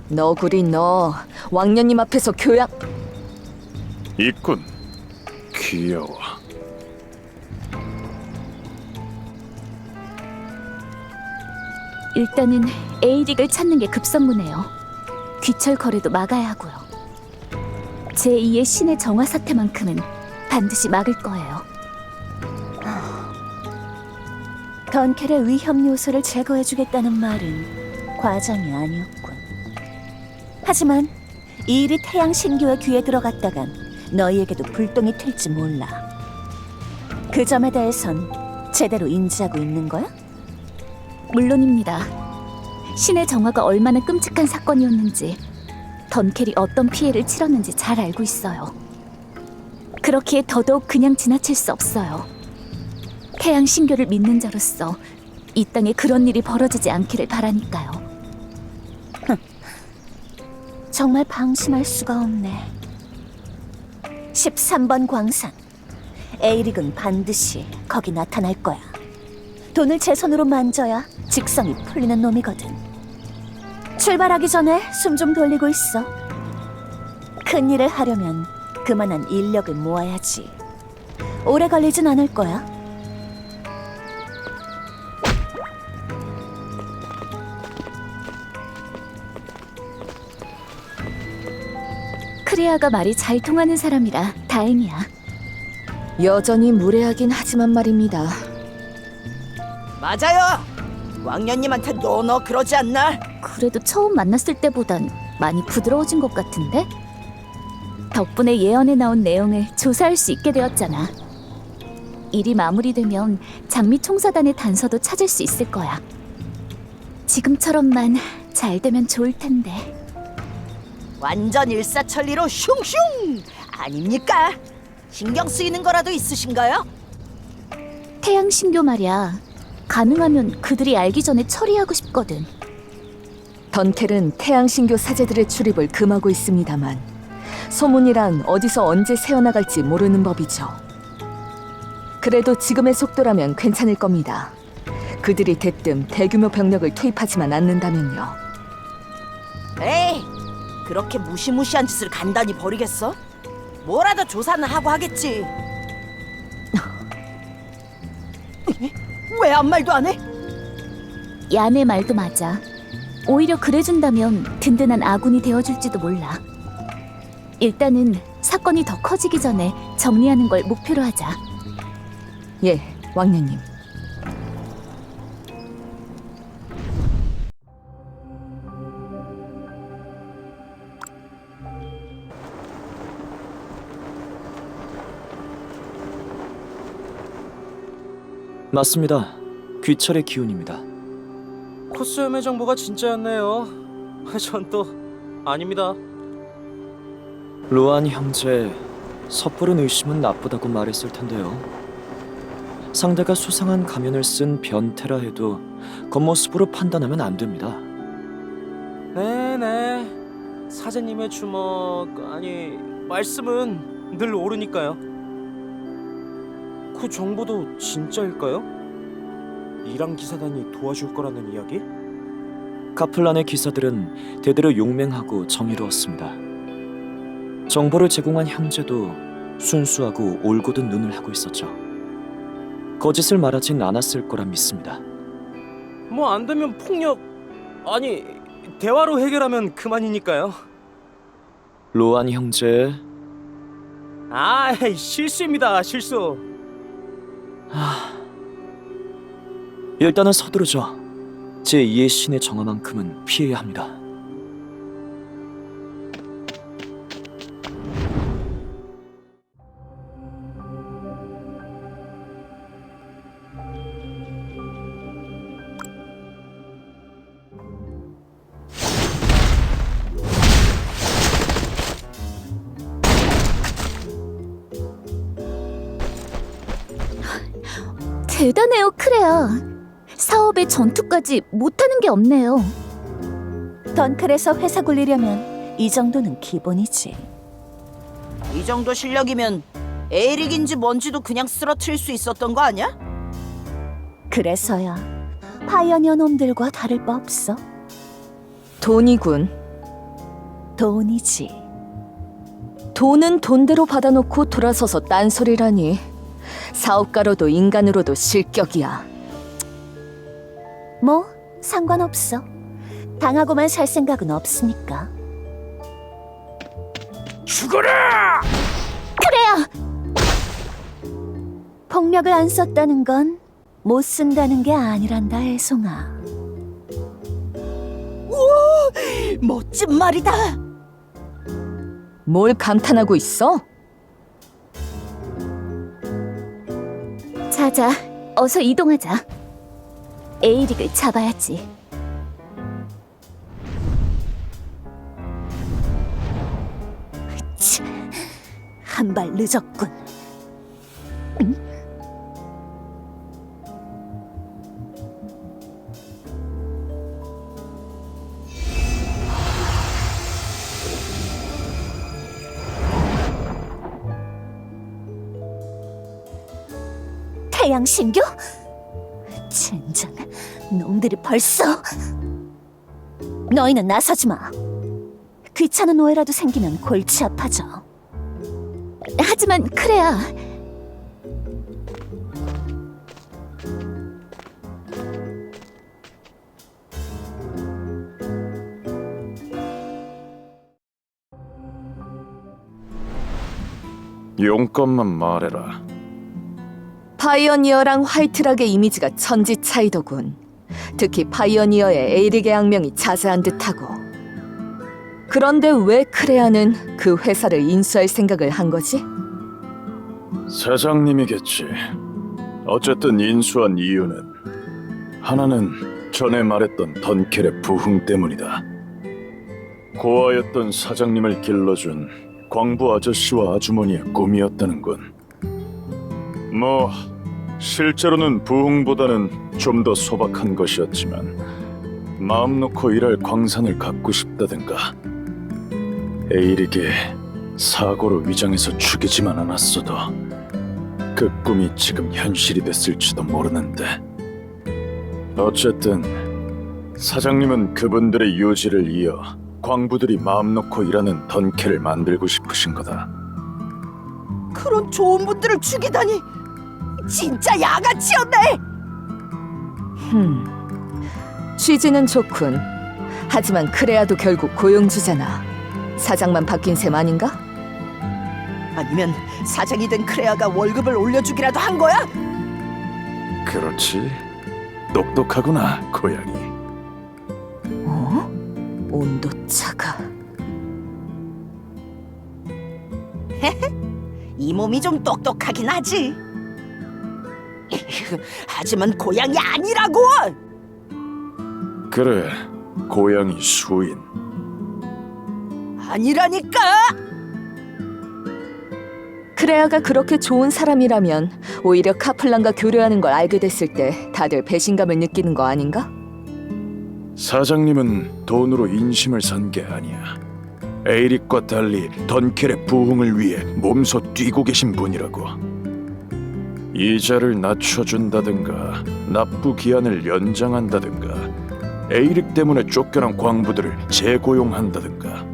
너구리 너 왕년님 앞에서 교양. 있군. 귀여워. 일단은 에이릭을 찾는 게 급선무네요. 귀철 거래도 막아야 하고요. 제2의 신의 정화 사태만큼은 반드시 막을 거예요. 던켈의 위험 요소를 제거해주겠다는 말은 과장이 아니었군. 하지만 이 일이 태양 신교의 귀에 들어갔다간 너희에게도 불똥이 튈지 몰라. 그 점에 대해선 제대로 인지하고 있는 거야? 물론입니다. 신의 정화가 얼마나 끔찍한 사건이었는지, 던켈이 어떤 피해를 치렀는지 잘 알고 있어요. 그렇기에 더더욱 그냥 지나칠 수 없어요. 태양 신교를 믿는 자로서 이 땅에 그런 일이 벌어지지 않기를 바라니까요. 정말 방심할 수가 없네. 13번 광산. 에이릭은 반드시 거기 나타날 거야. 돈을 제 손으로 만져야 직성이 풀리는 놈이거든. 출발하기 전에 숨 좀 돌리고 있어. 큰 일을 하려면 그만한 인력을 모아야지. 오래 걸리진 않을 거야. 크레아가 말이 잘 통하는 사람이라 다행이야. 여전히 무례하긴 하지만 말입니다. 맞아요. 왕년님한테 너 그러지 않나? 그래도 처음 만났을 때보단 많이 부드러워진 것 같은데? 덕분에 예언에 나온 내용을 조사할 수 있게 되었잖아. 일이 마무리되면 장미 총사단의 단서도 찾을 수 있을 거야. 지금처럼만 잘 되면 좋을 텐데. 완전 일사천리로 슝슝 아닙니까? 신경 쓰이는 거라도 있으신가요? 태양 신교 말이야. 가능하면 그들이 알기 전에 처리하고 싶거든. 던켈은 태양신교 사제들의 출입을 금하고 있습니다만 소문이란 어디서 언제 새어나갈지 모르는 법이죠. 그래도 지금의 속도라면 괜찮을 겁니다. 그들이 대뜸 대규모 병력을 투입하지만 않는다면요. 에이, 그렇게 무시무시한 짓을 간단히 버리겠어? 뭐라도 조사는 하고 하겠지. 왜 아무 말도 안 해? 야네 말도 맞아. 오히려 그래준다면 든든한 아군이 되어줄지도 몰라. 일단은 사건이 더 커지기 전에 정리하는 걸 목표로 하자. 예, 왕녀님. 맞습니다. 귀철의 기운입니다. 코스염의 정보가 진짜였네요. 전 또 아닙니다. 로안 형제, 섣부른 의심은 나쁘다고 말했을 텐데요. 상대가 수상한 가면을 쓴 변태라 해도 겉모습으로 판단하면 안 됩니다. 네네. 사제님의 주먹 아니 말씀은 늘 옳으니까요. 그 정보도 진짜일까요? 이랑 기사단이 도와줄 거라는 이야기? 카플란의 기사들은 대대로 용맹하고 정의로웠습니다. 정보를 제공한 형제도 순수하고 올곧은 눈을 하고 있었죠. 거짓을 말하진 않았을 거라 믿습니다. 뭐 안 되면 폭력 아니 대화로 해결하면 그만이니까요. 로안 형제, 아 실수입니다 실수. 일단은 서두르죠. 제2의 신의 정화만큼은 피해야 합니다. 대단해요, 크레아. 사업에 전투까지 못하는 게 없네요. 던클에서 회사 굴리려면 이 정도는 기본이지. 이 정도 실력이면 에이릭인지 뭔지도 그냥 쓰러트릴 수 있었던 거 아니야? 그래서야 파이어니어 놈들과 다를 바 없어. 돈이군. 돈이지. 돈은 돈대로 받아놓고 돌아서서 딴소리라니. 사업가로도 인간으로도 실격이야. 뭐 상관없어. 당하고만 살 생각은 없으니까. 죽어라! 폭력을 안 썼다는 건 못 쓴다는 게 아니란다, 애송아. 멋진 말이다. 뭘 감탄하고 있어? 자자, 어서 이동하자. 에이릭을 잡아야지. 한 발 늦었군. 태양 신교? 젠장, 놈들이 벌써. 너희는 나서지 마. 귀찮은 오해라도 생기면 골치 아파져. 하지만 크레아, 용건만 말해라. 파이어니어랑 화이트락의 이미지가 천지 차이더군. 특히 파이어니어의 에이릭의 악명이 자자한 듯하고. 그런데 왜 크레아는 그 회사를 인수할 생각을 한 거지? 사장님이겠지. 어쨌든 인수한 이유는 하나는 전에 말했던 던켈의 부흥 때문이다. 고아였던 사장님을 길러준 광부 아저씨와 아주머니의 꿈이었다는군. 뭐 실제로는 부흥보다는 좀 더 소박한 것이었지만 마음 놓고 일할 광산을 갖고 싶다든가, 에이릭이 사고로 위장해서 죽이지만 않았어도 그 꿈이 지금 현실이 됐을지도 모르는데, 어쨌든 사장님은 그분들의 유지를 이어 광부들이 마음 놓고 일하는 던켈을 만들고 싶으신 거다. 그런 좋은 분들을 죽이다니 진짜 양아치였네. 취지는 좋군. 하지만 크레아도 결국 고용주잖아. 사장만 바뀐 셈 아닌가? 아니면 사장이 된 크레아가 월급을 올려주기라도 한 거야? 그렇지. 똑똑하구나, 고양이. 어? 온도차가... 이 몸이 좀 똑똑하긴 하지. 하지만 고양이 아니라고. 그래, 고양이 수인. 아니라니까. 크레아가 그렇게 좋은 사람이라면 오히려 카플란과 교류하는 걸 알게 됐을 때 다들 배신감을 느끼는 거 아닌가? 사장님은 돈으로 인심을 산 게 아니야. 에이릭과 달리 던켈의 부흥을 위해 몸소 뛰고 계신 분이라고. 이자를 낮춰준다든가 납부 기한을 연장한다든가 에이릭 때문에 쫓겨난 광부들을 재고용한다든가,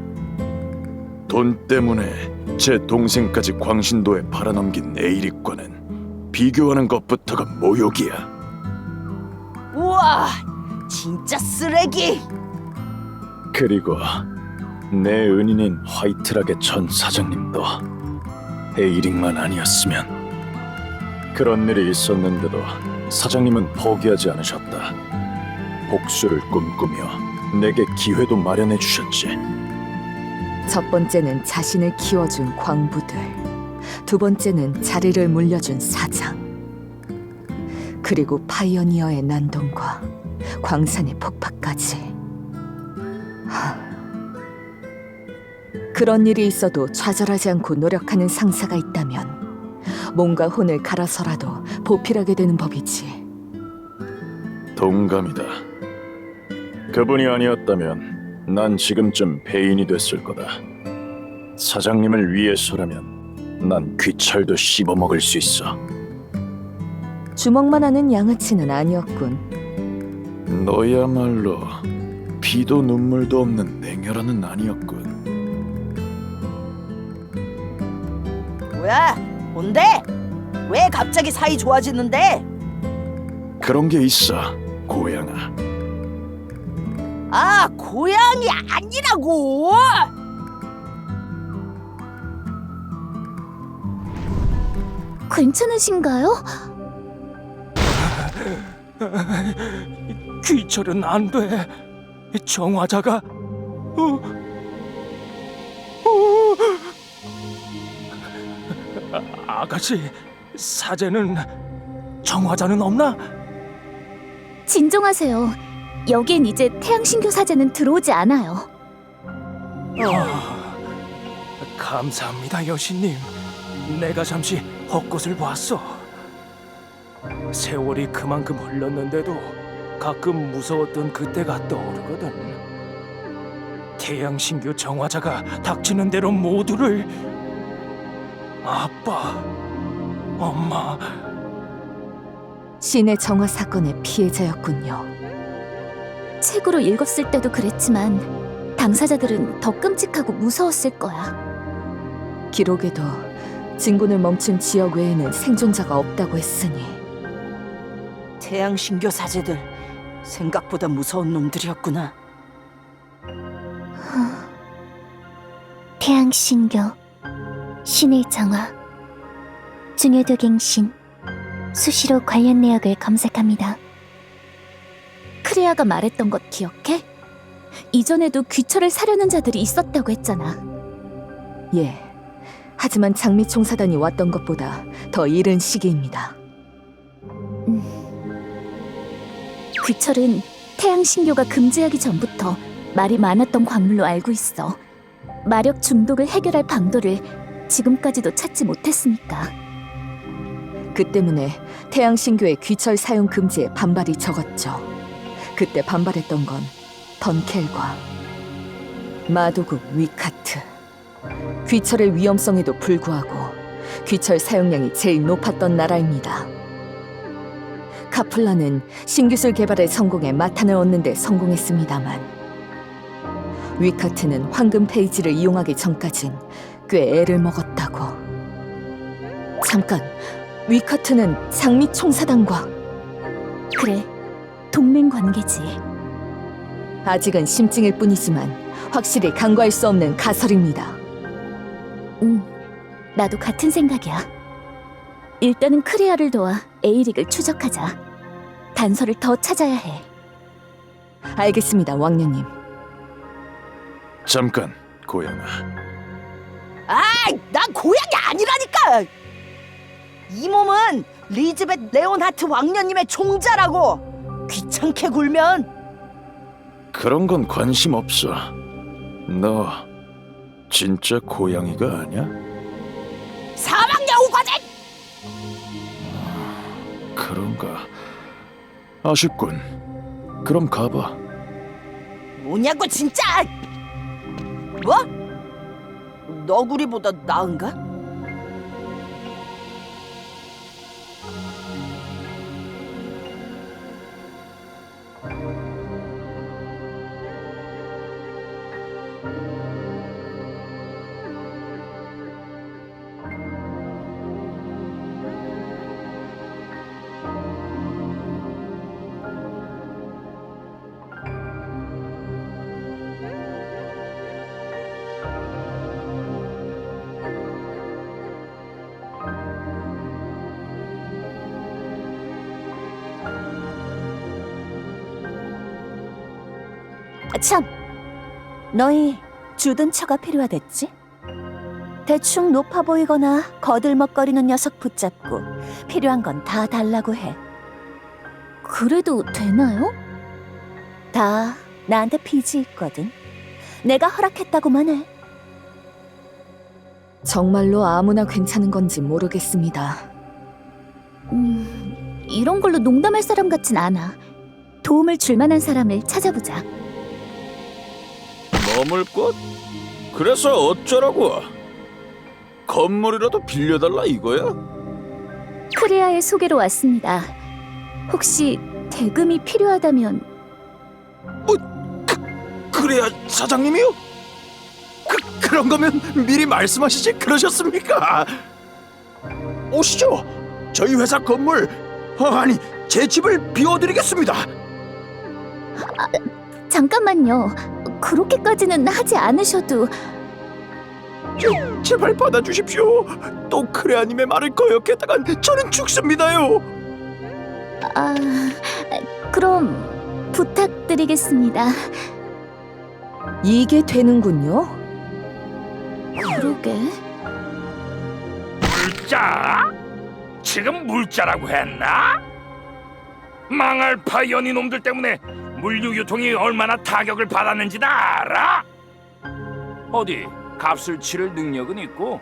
돈 때문에 제 동생까지 광신도에 팔아넘긴 에이릭과는 비교하는 것부터가 모욕이야. 우와, 진짜 쓰레기. 그리고 내 은인인 화이트락의 전 사장님도 에이릭만 아니었으면. 그런 일이 있었는데도 사장님은 포기하지 않으셨다. 복수를 꿈꾸며 내게 기회도 마련해 주셨지. 첫 번째는 자신을 키워준 광부들, 두 번째는 자리를 물려준 사장, 그리고 파이어니어의 난동과 광산의 폭파까지. 그런 일이 있어도 좌절하지 않고 노력하는 상사가 있다면 몸과 혼을 갈아서라도 보필하게 되는 법이지. 동감이다. 그분이 아니었다면 난 지금쯤 배인이 됐을 거다. 사장님을 위해서라면 난 귀철도 씹어먹을 수 있어. 주먹만 하는 양아치는 아니었군. 너야말로 피도 눈물도 없는 냉혈한은 아니었군. 뭐야? 뭔데? 왜 갑자기 사이 좋아지는데? 그런 게 있어, 고양아. 아, 고양이 아니라고. 괜찮으신가요? 귀철은 안 돼. 정화자가 아가씨, 사제는 정화자는 없나? 진정하세요. 여기엔 이제 태양신교 사제는 들어오지 않아요. 감사합니다, 여신님. 내가 잠시 헛것을 봤어. 세월이 그만큼 흘렀는데도 가끔 무서웠던 그때가 떠오르거든. 태양신교 정화자가 닥치는 대로 모두를 아빠, 엄마, 신의 정화 사건의 피해자였군요. 책으로 읽었을 때도 그랬지만 당사자들은 더 끔찍하고 무서웠을 거야. 기록에도 진군을 멈춘 지역 외에는 생존자가 없다고 했으니 태양신교 사제들 생각보다 무서운 놈들이었구나. 태양신교, 신의 정화, 중요도 갱신, 수시로 관련 내역을 검색합니다. 크레아가 말했던 것 기억해? 이전에도 귀철을 사려는 자들이 있었다고 했잖아. 예. 하지만 장미총사단이 왔던 것보다 더 이른 시기입니다. 귀철은 태양신교가 금지하기 전부터 말이 많았던 광물로 알고 있어. 마력 중독을 해결할 방도를 지금까지도 찾지 못했으니까. 그 때문에 태양신교의 귀철 사용 금지에 반발이 적었죠. 그때 반발했던 건 던켈과 마도국 위카트. 귀철의 위험성에도 불구하고 귀철 사용량이 제일 높았던 나라입니다. 카플라는 신기술 개발에 성공해 마탄을 얻는 데 성공했습니다만 위카트는 황금 페이지를 이용하기 전까진 꽤 애를 먹었다고. 잠깐, 위카트는 장미총사단과 그래, 동맹 관계지. 아직은 심증일 뿐이지만 확실히 간과할 수 없는 가설입니다. 나도 같은 생각이야. 일단은 크레아를 도와 에이릭을 추적하자. 단서를 더 찾아야 해. 알겠습니다, 왕녀님. 잠깐, 고양아. 아이, 난 고양이 아니라니까! 이 몸은 리즈벳 레온하트 왕녀님의 종자라고! 귀찮게 굴면! 그런 건 관심 없어. 너 진짜 고양이가 아냐? 사막여우거든! 그런가. 아쉽군. 그럼 가봐. 뭐냐고 진짜! 뭐? 너구리보다 나은가? 참, 너희 주둔 처가 필요하댔지? 대충 높아 보이거나 거들먹거리는 녀석 붙잡고 필요한 건 다 달라고 해. 그래도 되나요? 다 나한테 빚이 있거든. 내가 허락했다고만 해. 정말로 아무나 괜찮은 건지 모르겠습니다. 이런 걸로 농담할 사람 같진 않아. 도움을 줄 만한 사람을 찾아보자. 머물 곳? 그래서 어쩌라고? 건물이라도 빌려달라 이거야? 크레아의 소개로 왔습니다. 혹시 대금이 필요하다면 그래야 사장님이요? 그런 거면 미리 말씀하시지 그러셨습니까? 오시죠. 저희 회사 건물 아니 제 집을 비워드리겠습니다. 잠깐만요. 그렇게까지는 하지 않으셔도. 제발 받아주십시오. 또 크레아님의 말을 거역했다간 저는 죽습니다요. 그럼 부탁드리겠습니다. 이게 되는군요. 그러게. 자, 지금 물자라고 했나? 망할 파이오니 놈들 때문에 물류 유통이 얼마나 타격을 받았는지 다 알아? 어디 값을 치를 능력은 있고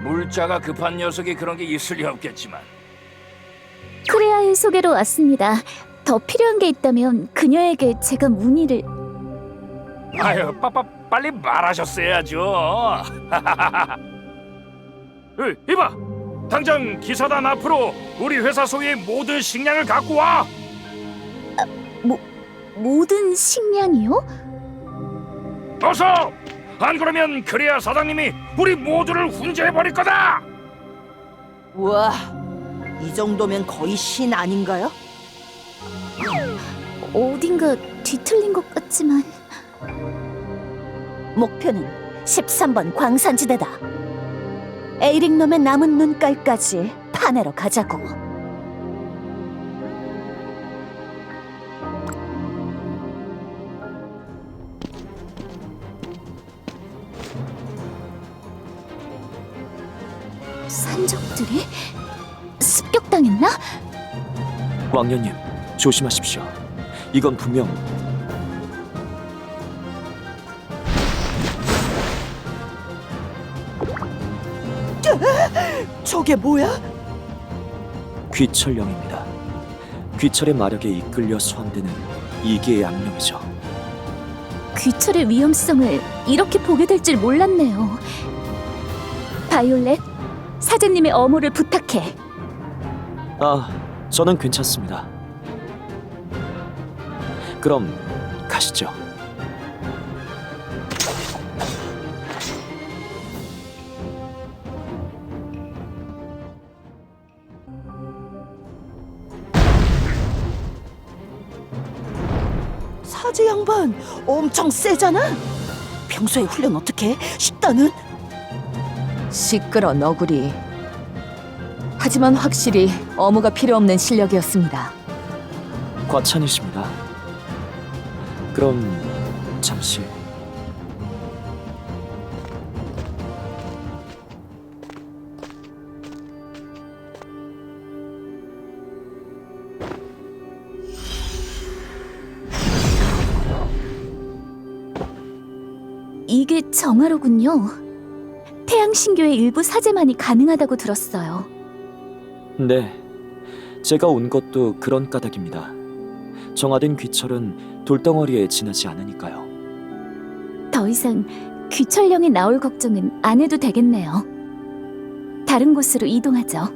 물자가 급한 녀석이 그런 게 있을 리 없겠지만 크레아의 소개로 왔습니다. 더 필요한 게 있다면 그녀에게 제가 문의를... 아유 빨리 말하셨어야죠. 이봐 당장 기사단 앞으로 우리 회사 소유의 모든 식량을 갖고 와. 모든 식량이요? 어서! 안 그러면 그래야 사장님이 우리 모두를 훈제해버릴 거다! 우와, 이 정도면 거의 신 아닌가요? 어딘가 뒤틀린 것 같지만... 목표는 13번 광산지대다. 에이릭 놈의 남은 눈깔까지 파내러 가자고. 산적들이 습격당했나? 왕년님, 조심하십시오. 이건 분명 저게 뭐야? 귀철령입니다. 귀철의 마력에 이끌려 소환되는 이기의 악령이죠. 귀철의 위험성을 이렇게 보게 될 줄 몰랐네요. 바이올렛, 사제님의 어모를 부탁해. 아, 저는 괜찮습니다. 그럼 가시죠. 사제 양반 엄청 세잖아. 평소에 훈련 어떻게 해? 식단은? 시끄러 너구리. 하지만 확실히 어무가 필요 없는 실력이었습니다. 과찬이십니다. 그럼 잠시. 이게 정화로군요. 태양신교의 일부 사제만이 가능하다고 들었어요. 네, 제가 온 것도 그런 까닭입니다. 정화된 귀철은 돌덩어리에 지나지 않으니까요. 더 이상 귀철령이 나올 걱정은 안 해도 되겠네요. 다른 곳으로 이동하죠.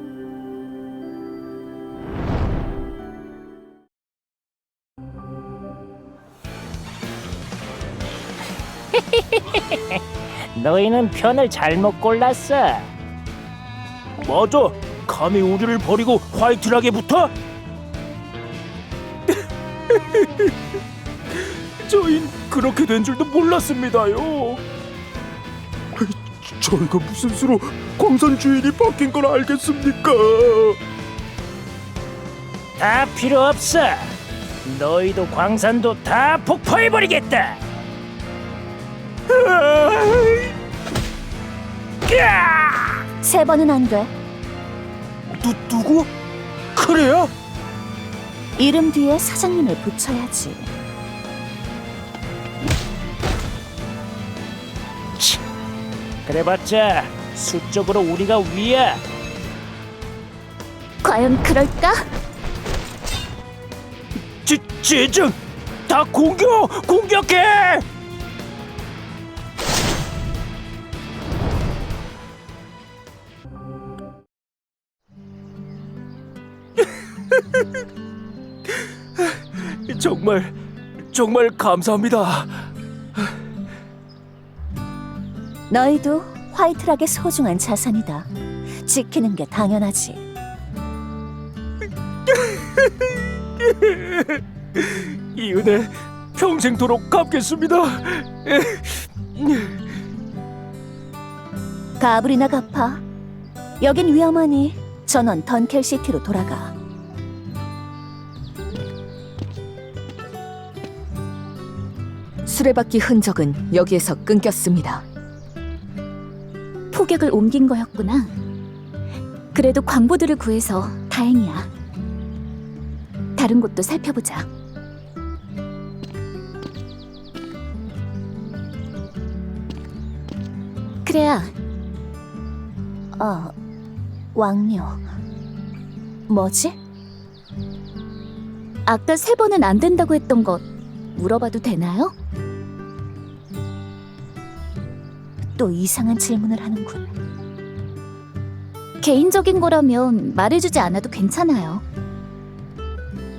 너희는 편을 잘못 골랐어. 맞아. 감히 우리를 버리고 화이트락에 붙어? 저흰 그렇게 된 줄도 몰랐습니다요. 저희가 무슨 수로 광산 주인이 바뀐 걸 알겠습니까? 다 필요 없어. 너희도 광산도 다 폭파해버리겠다. 세 번은 안 돼. 누구? 그래야? 이름 뒤에 사장님을 붙여야지. 그래봤자 수적으로 우리가 위야. 과연 그럴까? 제정! 다 공격해! 정말 감사합니다. 너희도 화이트락의 소중한 자산이다. 지키는 게 당연하지. 이 은혜 평생토록 갚겠습니다. 가브리나 갚아. 여긴 위험하니 전원 던켈시티로 돌아가. 수레바퀴 흔적은 여기에서 끊겼습니다. 포격을 옮긴 거였구나. 그래도 광부들을 구해서 다행이야. 다른 곳도 살펴보자. 그래야 왕녀. 뭐지? 아까 3번은 안 된다고 했던 것 물어봐도 되나요? 또 이상한 질문을 하는군. 개인적인 거라면 말해주지 않아도 괜찮아요.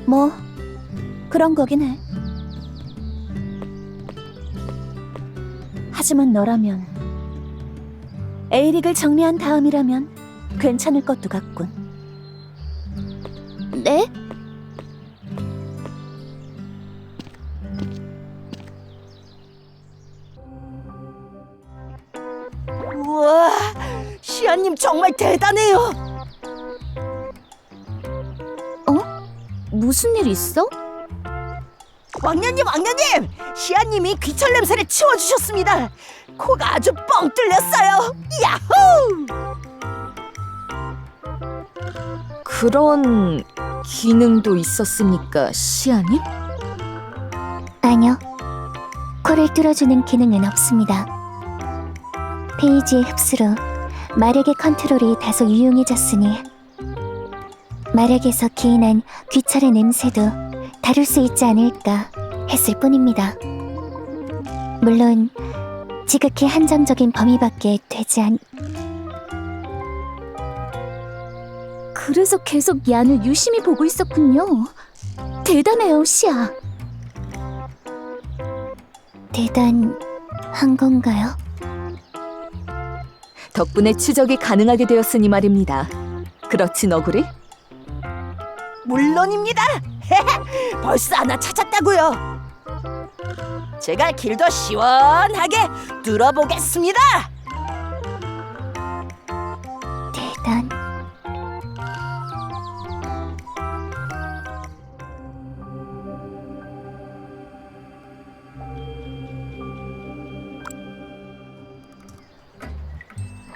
뭐 그런 거긴 해. 하지만 너라면 에이릭을 정리한 다음이라면 괜찮을 것도 같군. 네? 우와, 시아님 정말 대단해요. 무슨 일 있어? 왕년님, 시아님이 귀철 냄새를 치워주셨습니다. 코가 아주 뻥 뚫렸어요. 야호! 그런 기능도 있었습니까, 시아님? 아니요. 코를 뚫어주는 기능은 없습니다. 페이지의 흡수로 말에게 컨트롤이 다소 유용해졌으니 말에게서 기인한 귀철의 냄새도 다룰 수 있지 않을까 했을 뿐입니다. 물론 지극히 한정적인 범위밖에 되지 않... 그래서 계속 얀을 유심히 보고 있었군요. 대단해요, 시아. 대단한 건가요? 덕분에 추적이 가능하게 되었으니 말입니다. 그렇지, 너구리? 물론입니다. 벌써 하나 찾았다고요. 제가 길 더 시원하게 뚫어보겠습니다. 대단...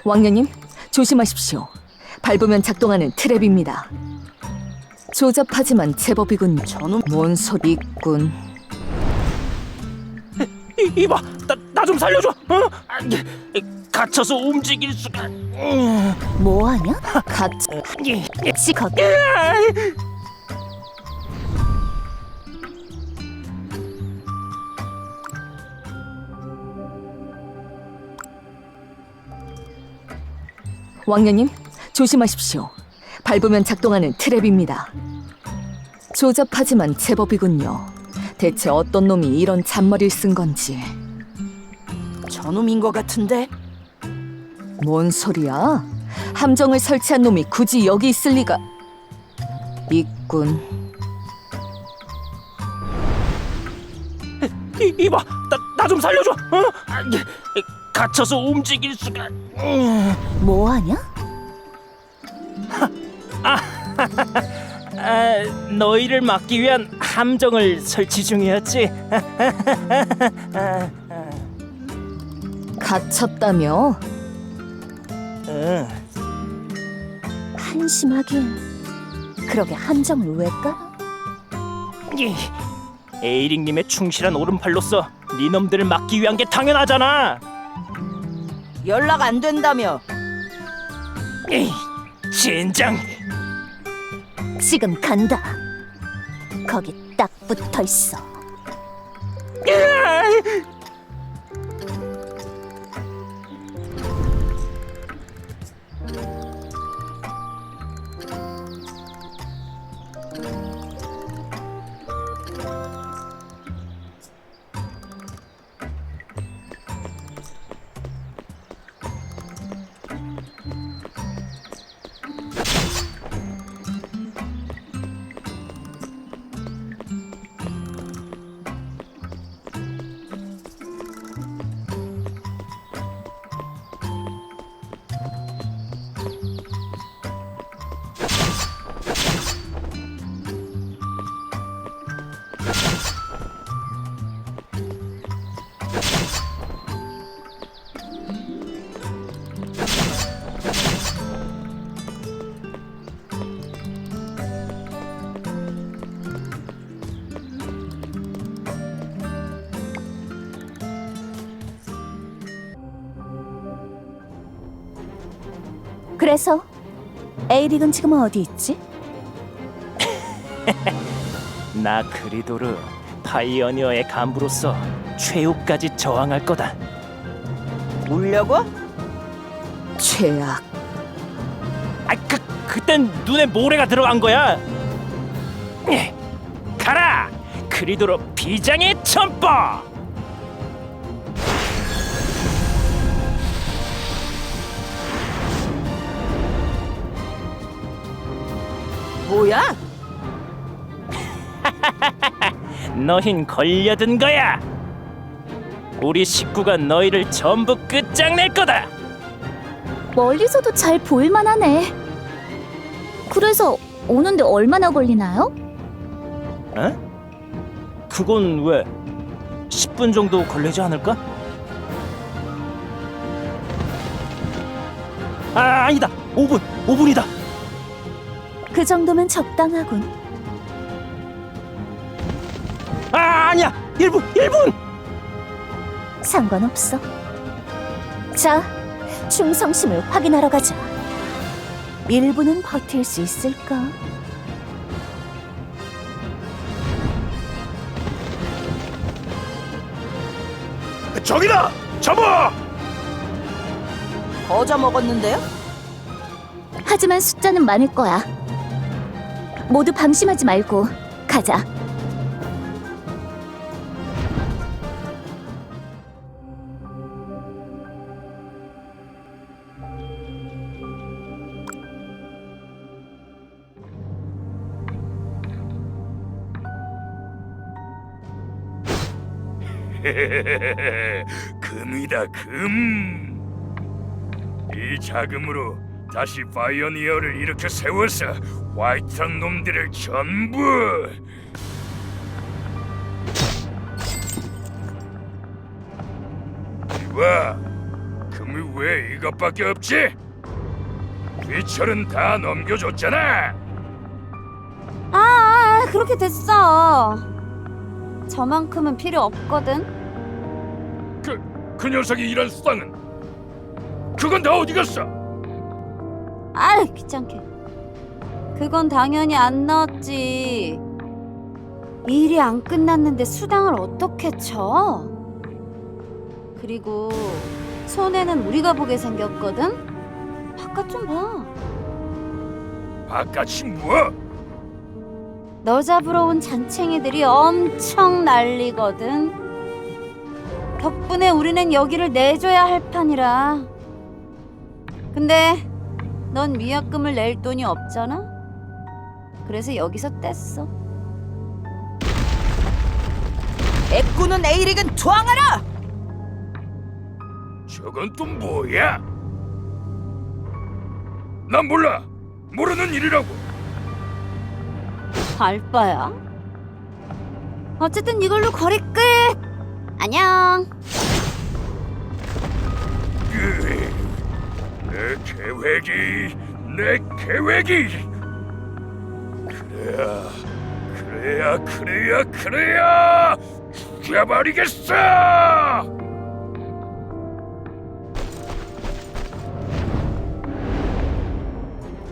왕녀님, 조심하십시오. 밟으면 작동하는 트랩입니다. 조잡하지만 제법이군. 저놈 뭔 소리 있군. 이봐, 나 좀 살려줘. 갇혀서 움직일 수가. 뭐하냐? 시컷. 왕녀님, 조심하십시오. 밟으면 작동하는 트랩입니다. 조잡하지만 제법이군요. 대체 어떤 놈이 이런 잔머리를 쓴 건지. 저놈인 것 같은데. 뭔 소리야? 함정을 설치한 놈이 굳이 여기 있을 리가 있군. 이봐, 나 좀 살려줘. 갇혀서 움직일 수가. 뭐하냐? 너희를 막기 위한 함정을 설치 중이었지. 갇혔다며? 응. 한심하긴. 그러게 함정을 왜 깔아? 에이릭님의 충실한 오른팔로서 네 놈들을 막기 위한 게 당연하잖아. 연락 안 된다며. 에이, 젠장. 지금 간다. 거기 딱 붙어 있어. 그래서 에이릭은 지금 어디 있지? 나 그리도르 파이어니어의 간부로서 최후까지 저항할 거다. 울려고? 최악. 그땐 눈에 모래가 들어간 거야. 가라, 그리도르 비장의 천법. 뭐야? 너흰 걸려든 거야. 우리 식구가 너희를 전부 끝장낼 거다. 멀리서도 잘 보일만하네. 그래서 오는데 얼마나 걸리나요? 어? 그건 왜? 10분 정도 걸리지 않을까? 아니다. 5분이다. 그 정도면 적당하군. 아니야. 1분. 상관없어. 자, 충성심을 확인하러 가자. 1분은 버틸 수 있을까? 저기다! 잡아! 거저 먹었는데요? 하지만 숫자는 많을 거야. 모두 방심하지 말고 가자. 금이다, 금. 이 자금으로 다시 파이어니어를 일으켜 세워서 화이트한 놈들을 전부 이봐, 금이 왜 이것밖에 없지? 귀철은 다 넘겨줬잖아. 그렇게 됐어. 저만큼은 필요 없거든. 그 녀석이 일한 수당은? 그건 다 어디 갔어? 귀찮게. 그건 당연히 안 넣었지. 일이 안 끝났는데 수당을 어떻게 쳐? 그리고 손해는 우리가 보게 생겼거든. 바깥 좀 봐. 바깥이 뭐? 너 잡으러 온 잔챙이들이 엄청 난리거든. 덕분에 우리는 여기를 내줘야 할 판이라. 근데 넌 위약금을 낼 돈이 없잖아. 그래서 여기서 뗐어. 애꾸는 에이릭은 투항하라! 저건 또 뭐야? 난 몰라. 모르는 일이라고. 알바야? 어쨌든 이걸로 거래 끝! 안녕! 내 계획이 그래야 죽여버리겠어!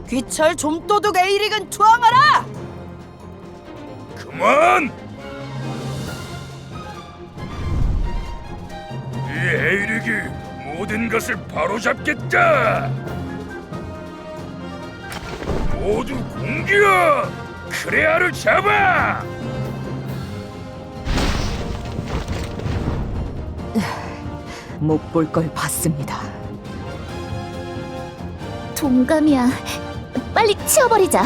귀철 좀도둑 에이릭은 투항하라! 그만! 이 에이릭이 모든 것을 바로잡겠다! 모두 공격! 크레아를 잡아! 못 볼 걸 봤습니다. 동감이야. 빨리 치워버리자.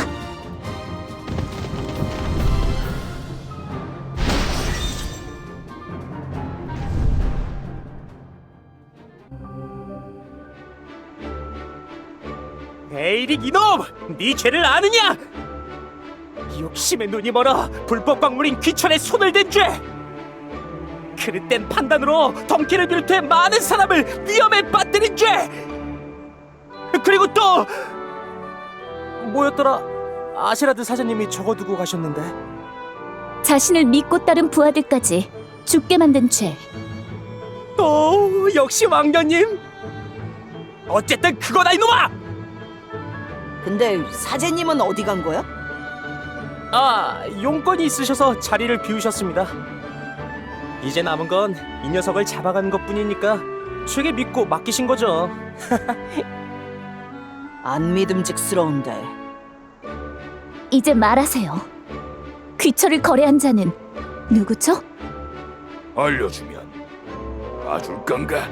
에이릭 이놈! 네 죄를 아느냐? 욕심에 눈이 멀어 불법 광물인 귀천에 손을 댄 죄! 그릇된 판단으로 덩키를 비롯해 많은 사람을 위험에 빠뜨린 죄! 그리고 또 뭐였더라? 아시라드 사장님이 적어두고 가셨는데. 자신을 믿고 따른 부하들까지 죽게 만든 죄. 역시 왕녀님. 어쨌든 그거다 이놈아! 근데 사제님은 어디 간 거야? 아, 용건이 있으셔서 자리를 비우셨습니다. 이제 남은 건 이 녀석을 잡아가는 것뿐이니까 제게 믿고 맡기신 거죠. 안 믿음직스러운데. 이제 말하세요. 귀철을 거래한 자는 누구죠? 알려주면 봐줄 건가?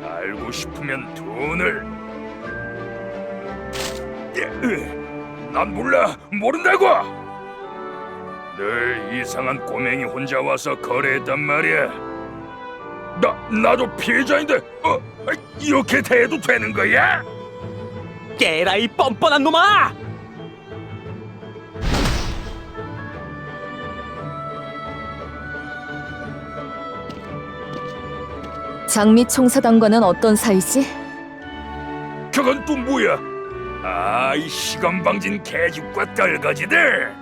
알고 싶으면 돈을. 난 몰라, 모른다고. 늘 이상한 꼬맹이 혼자 와서 거래했단 말이야. 나도 피해자인데 이렇게 대해도 되는 거야? 깨라 이 뻔뻔한 놈아! 장미 총사단과는 어떤 사이지? 그건 또 뭐야? 이 시건방진 개집과 떨거지들.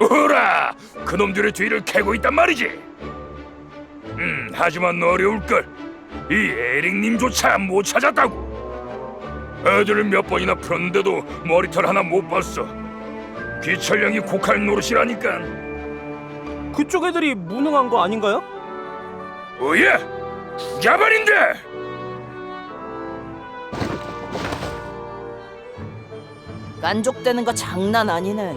어라, 그놈들의 뒤를 캐고 있단 말이지. 하지만 어려울걸. 이 에릭님조차 못 찾았다고. 애들을 몇 번이나 풀었는데도 머리털 하나 못 봤어. 귀철령이 곡할 노릇이라니까. 그쪽 애들이 무능한 거 아닌가요? 뭐야? 죽여버린다! 깐족대는 거 장난 아니네.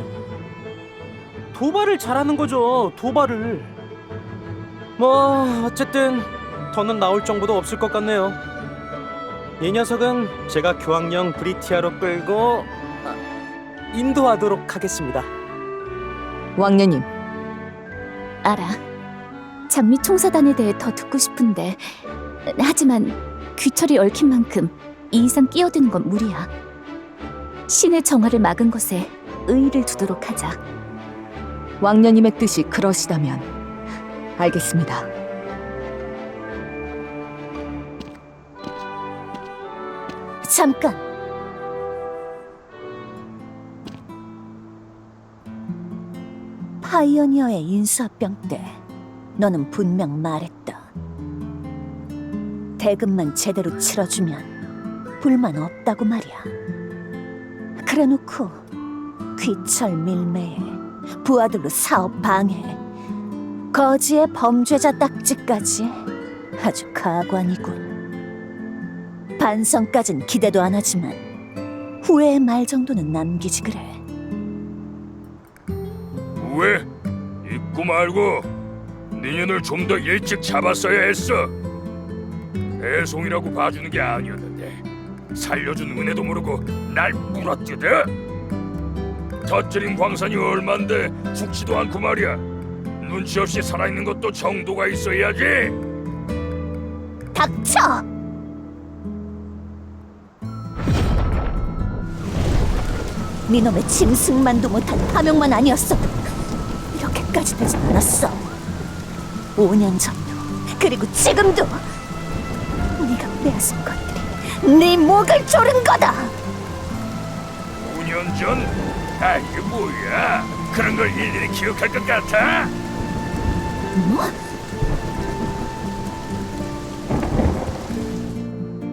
도발을 잘하는 거죠, 도발을. 뭐 어쨌든 더는 나올 정보도 없을 것 같네요. 이 녀석은 제가 교황령 브리티아로 끌고 인도하도록 하겠습니다. 왕녀님, 알아. 장미 총사단에 대해 더 듣고 싶은데 하지만 귀철이 얽힌 만큼 이 이상 끼어드는 건 무리야. 신의 정화를 막은 것에 의의를 두도록 하자. 왕녀님의 뜻이 그러시다면 알겠습니다. 잠깐. 파이오니어의 인수합병 때 너는 분명 말했다. 대금만 제대로 치러주면 불만 없다고 말이야. 그래놓고 귀철 밀매에 부하들로 사업 방해, 거지의 범죄자 딱지까지 아주 가관이군. 반성까진 기대도 안 하지만 후회의 말 정도는 남기지 그래. 왜? 잊고 말고 니년을 좀 더 일찍 잡았어야 했어. 배송이라고 봐주는 게 아니었는데 살려준 은혜도 모르고 날 물어뜯어? 덧질인 광산이 얼만데 죽지도 않고 말이야. 눈치 없이 살아있는 것도 정도가 있어야지. 닥쳐! 니놈의 짐승만도 못한 파명만 아니었어도 이렇게까지 되진 않았어. 5년 전도 그리고 지금도 네가 빼앗은 것들이 네 목을 조른 거다. 5년 전? 이게 뭐야? 그런 걸 일일이 기억할 것 같아? 뭐?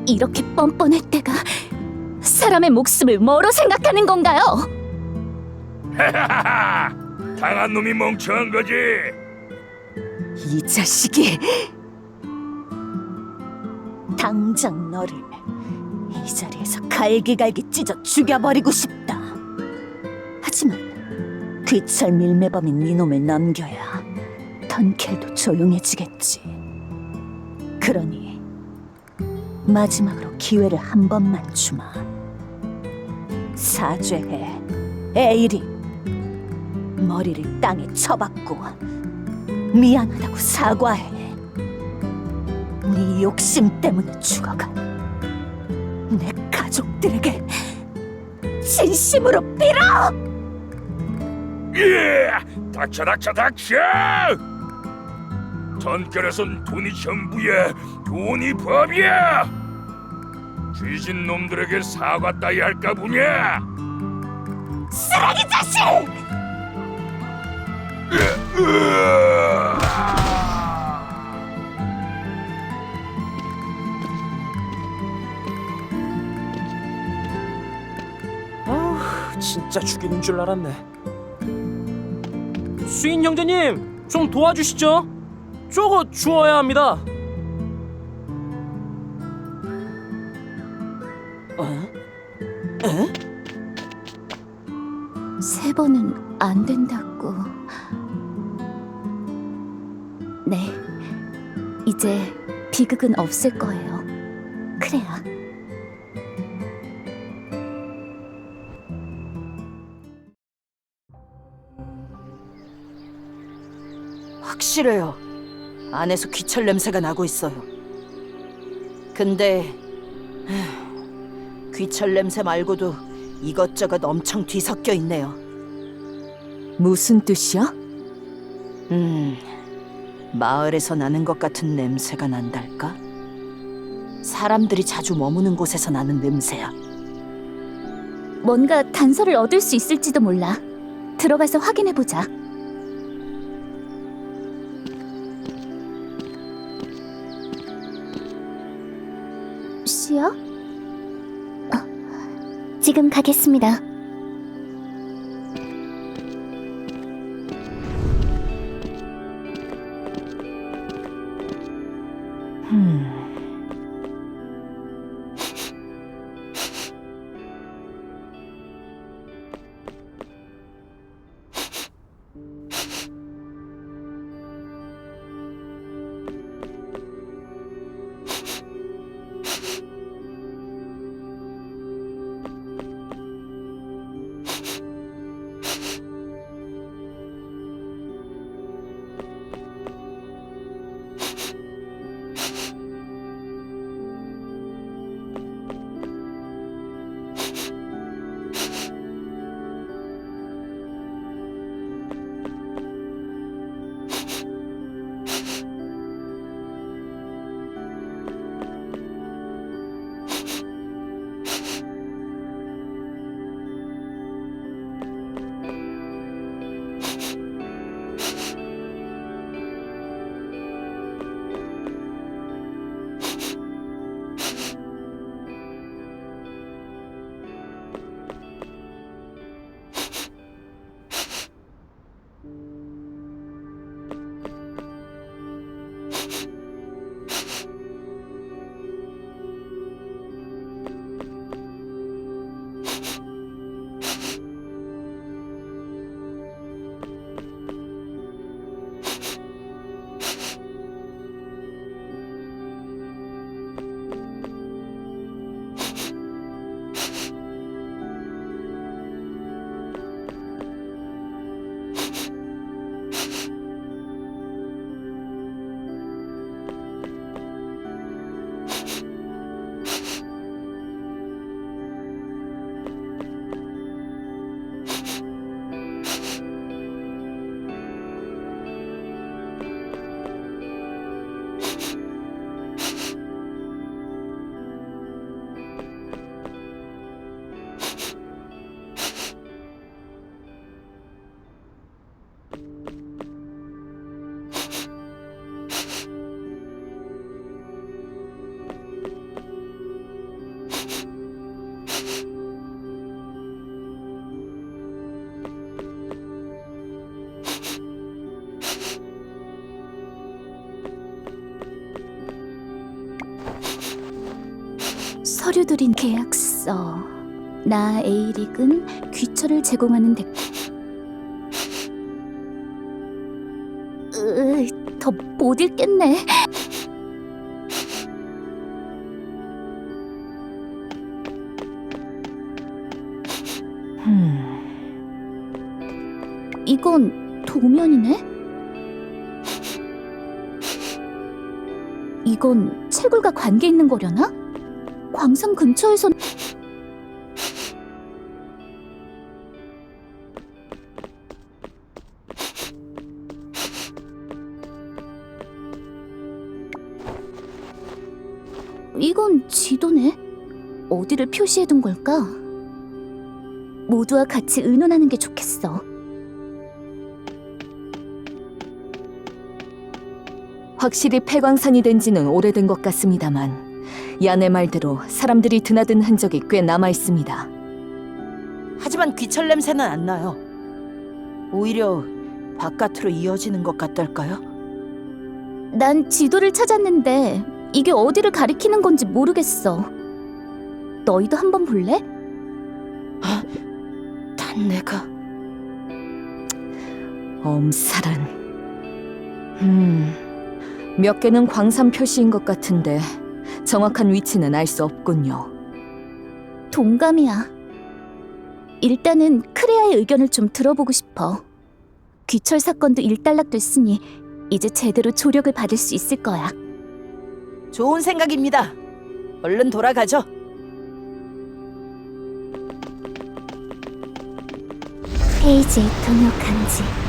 이렇게 뻔뻔할 때가 사람의 목숨을 뭐로 생각하는 건가요? 하하하하! 당한 놈이 멍청한 거지. 이 자식이 당장 너를 이 자리에서 갈기갈기 찢어 죽여버리고 싶다. 하지만 귀철 밀매범인 니놈을 넘겨야 던켈도 조용해지겠지. 그러니 마지막으로 기회를 한 번만 주마. 사죄해, 에이리. 머리를 땅에 쳐박고 미안하다고 사과해. 네 욕심 때문에 죽어간 내 가족들에게 진심으로 빌어! 예! 닥쳐! 던결에선 돈이 전부야. 돈이 법이야. 죄진 놈들에게 사과 따위 할까 보냐? 쓰레기 자식! 진짜 죽이는 줄 알았네. 수인 형제님, 좀 도와주시죠. 저거 주워야 합니다. 세 번은 안 된다고. 네, 이제 비극은 없을 거예요. 그래야. 확실해요. 안에서 귀철 냄새가 나고 있어요. 근데 귀철 냄새 말고도 이것저것 엄청 뒤섞여 있네요. 무슨 뜻이야? 마을에서 나는 것 같은 냄새가 난달까? 사람들이 자주 머무는 곳에서 나는 냄새야. 뭔가 단서를 얻을 수 있을지도 몰라. 들어가서 확인해보자. 쉬어? 지금 가겠습니다. 서류들인 계약서. 나 에이릭은 귀철을 제공하는 대. 더 못 읽겠네. 이건 도면이네? 이건 채굴과 관계 있는 거려나? 광산 근처에선 이건 지도네. 어디를 표시해둔 걸까? 모두와 같이 의논하는 게 좋겠어. 확실히 폐광산이 된 지는 오래된 것 같습니다만 야네 말대로 사람들이 드나든 흔적이 꽤 남아 있습니다. 하지만 귀철 냄새는 안 나요. 오히려 바깥으로 이어지는 것 같달까요? 난 지도를 찾았는데 이게 어디를 가리키는 건지 모르겠어. 너희도 한번 볼래? 단내가 엄살한. 몇 개는 광산 표시인 것 같은데 정확한 위치는 알 수 없군요. 동감이야. 일단은 크레아의 의견을 좀 들어보고 싶어. 귀철 사건도 일단락됐으니 이제 제대로 조력을 받을 수 있을 거야. 좋은 생각입니다. 얼른 돌아가죠. 페이지의 동요 감지.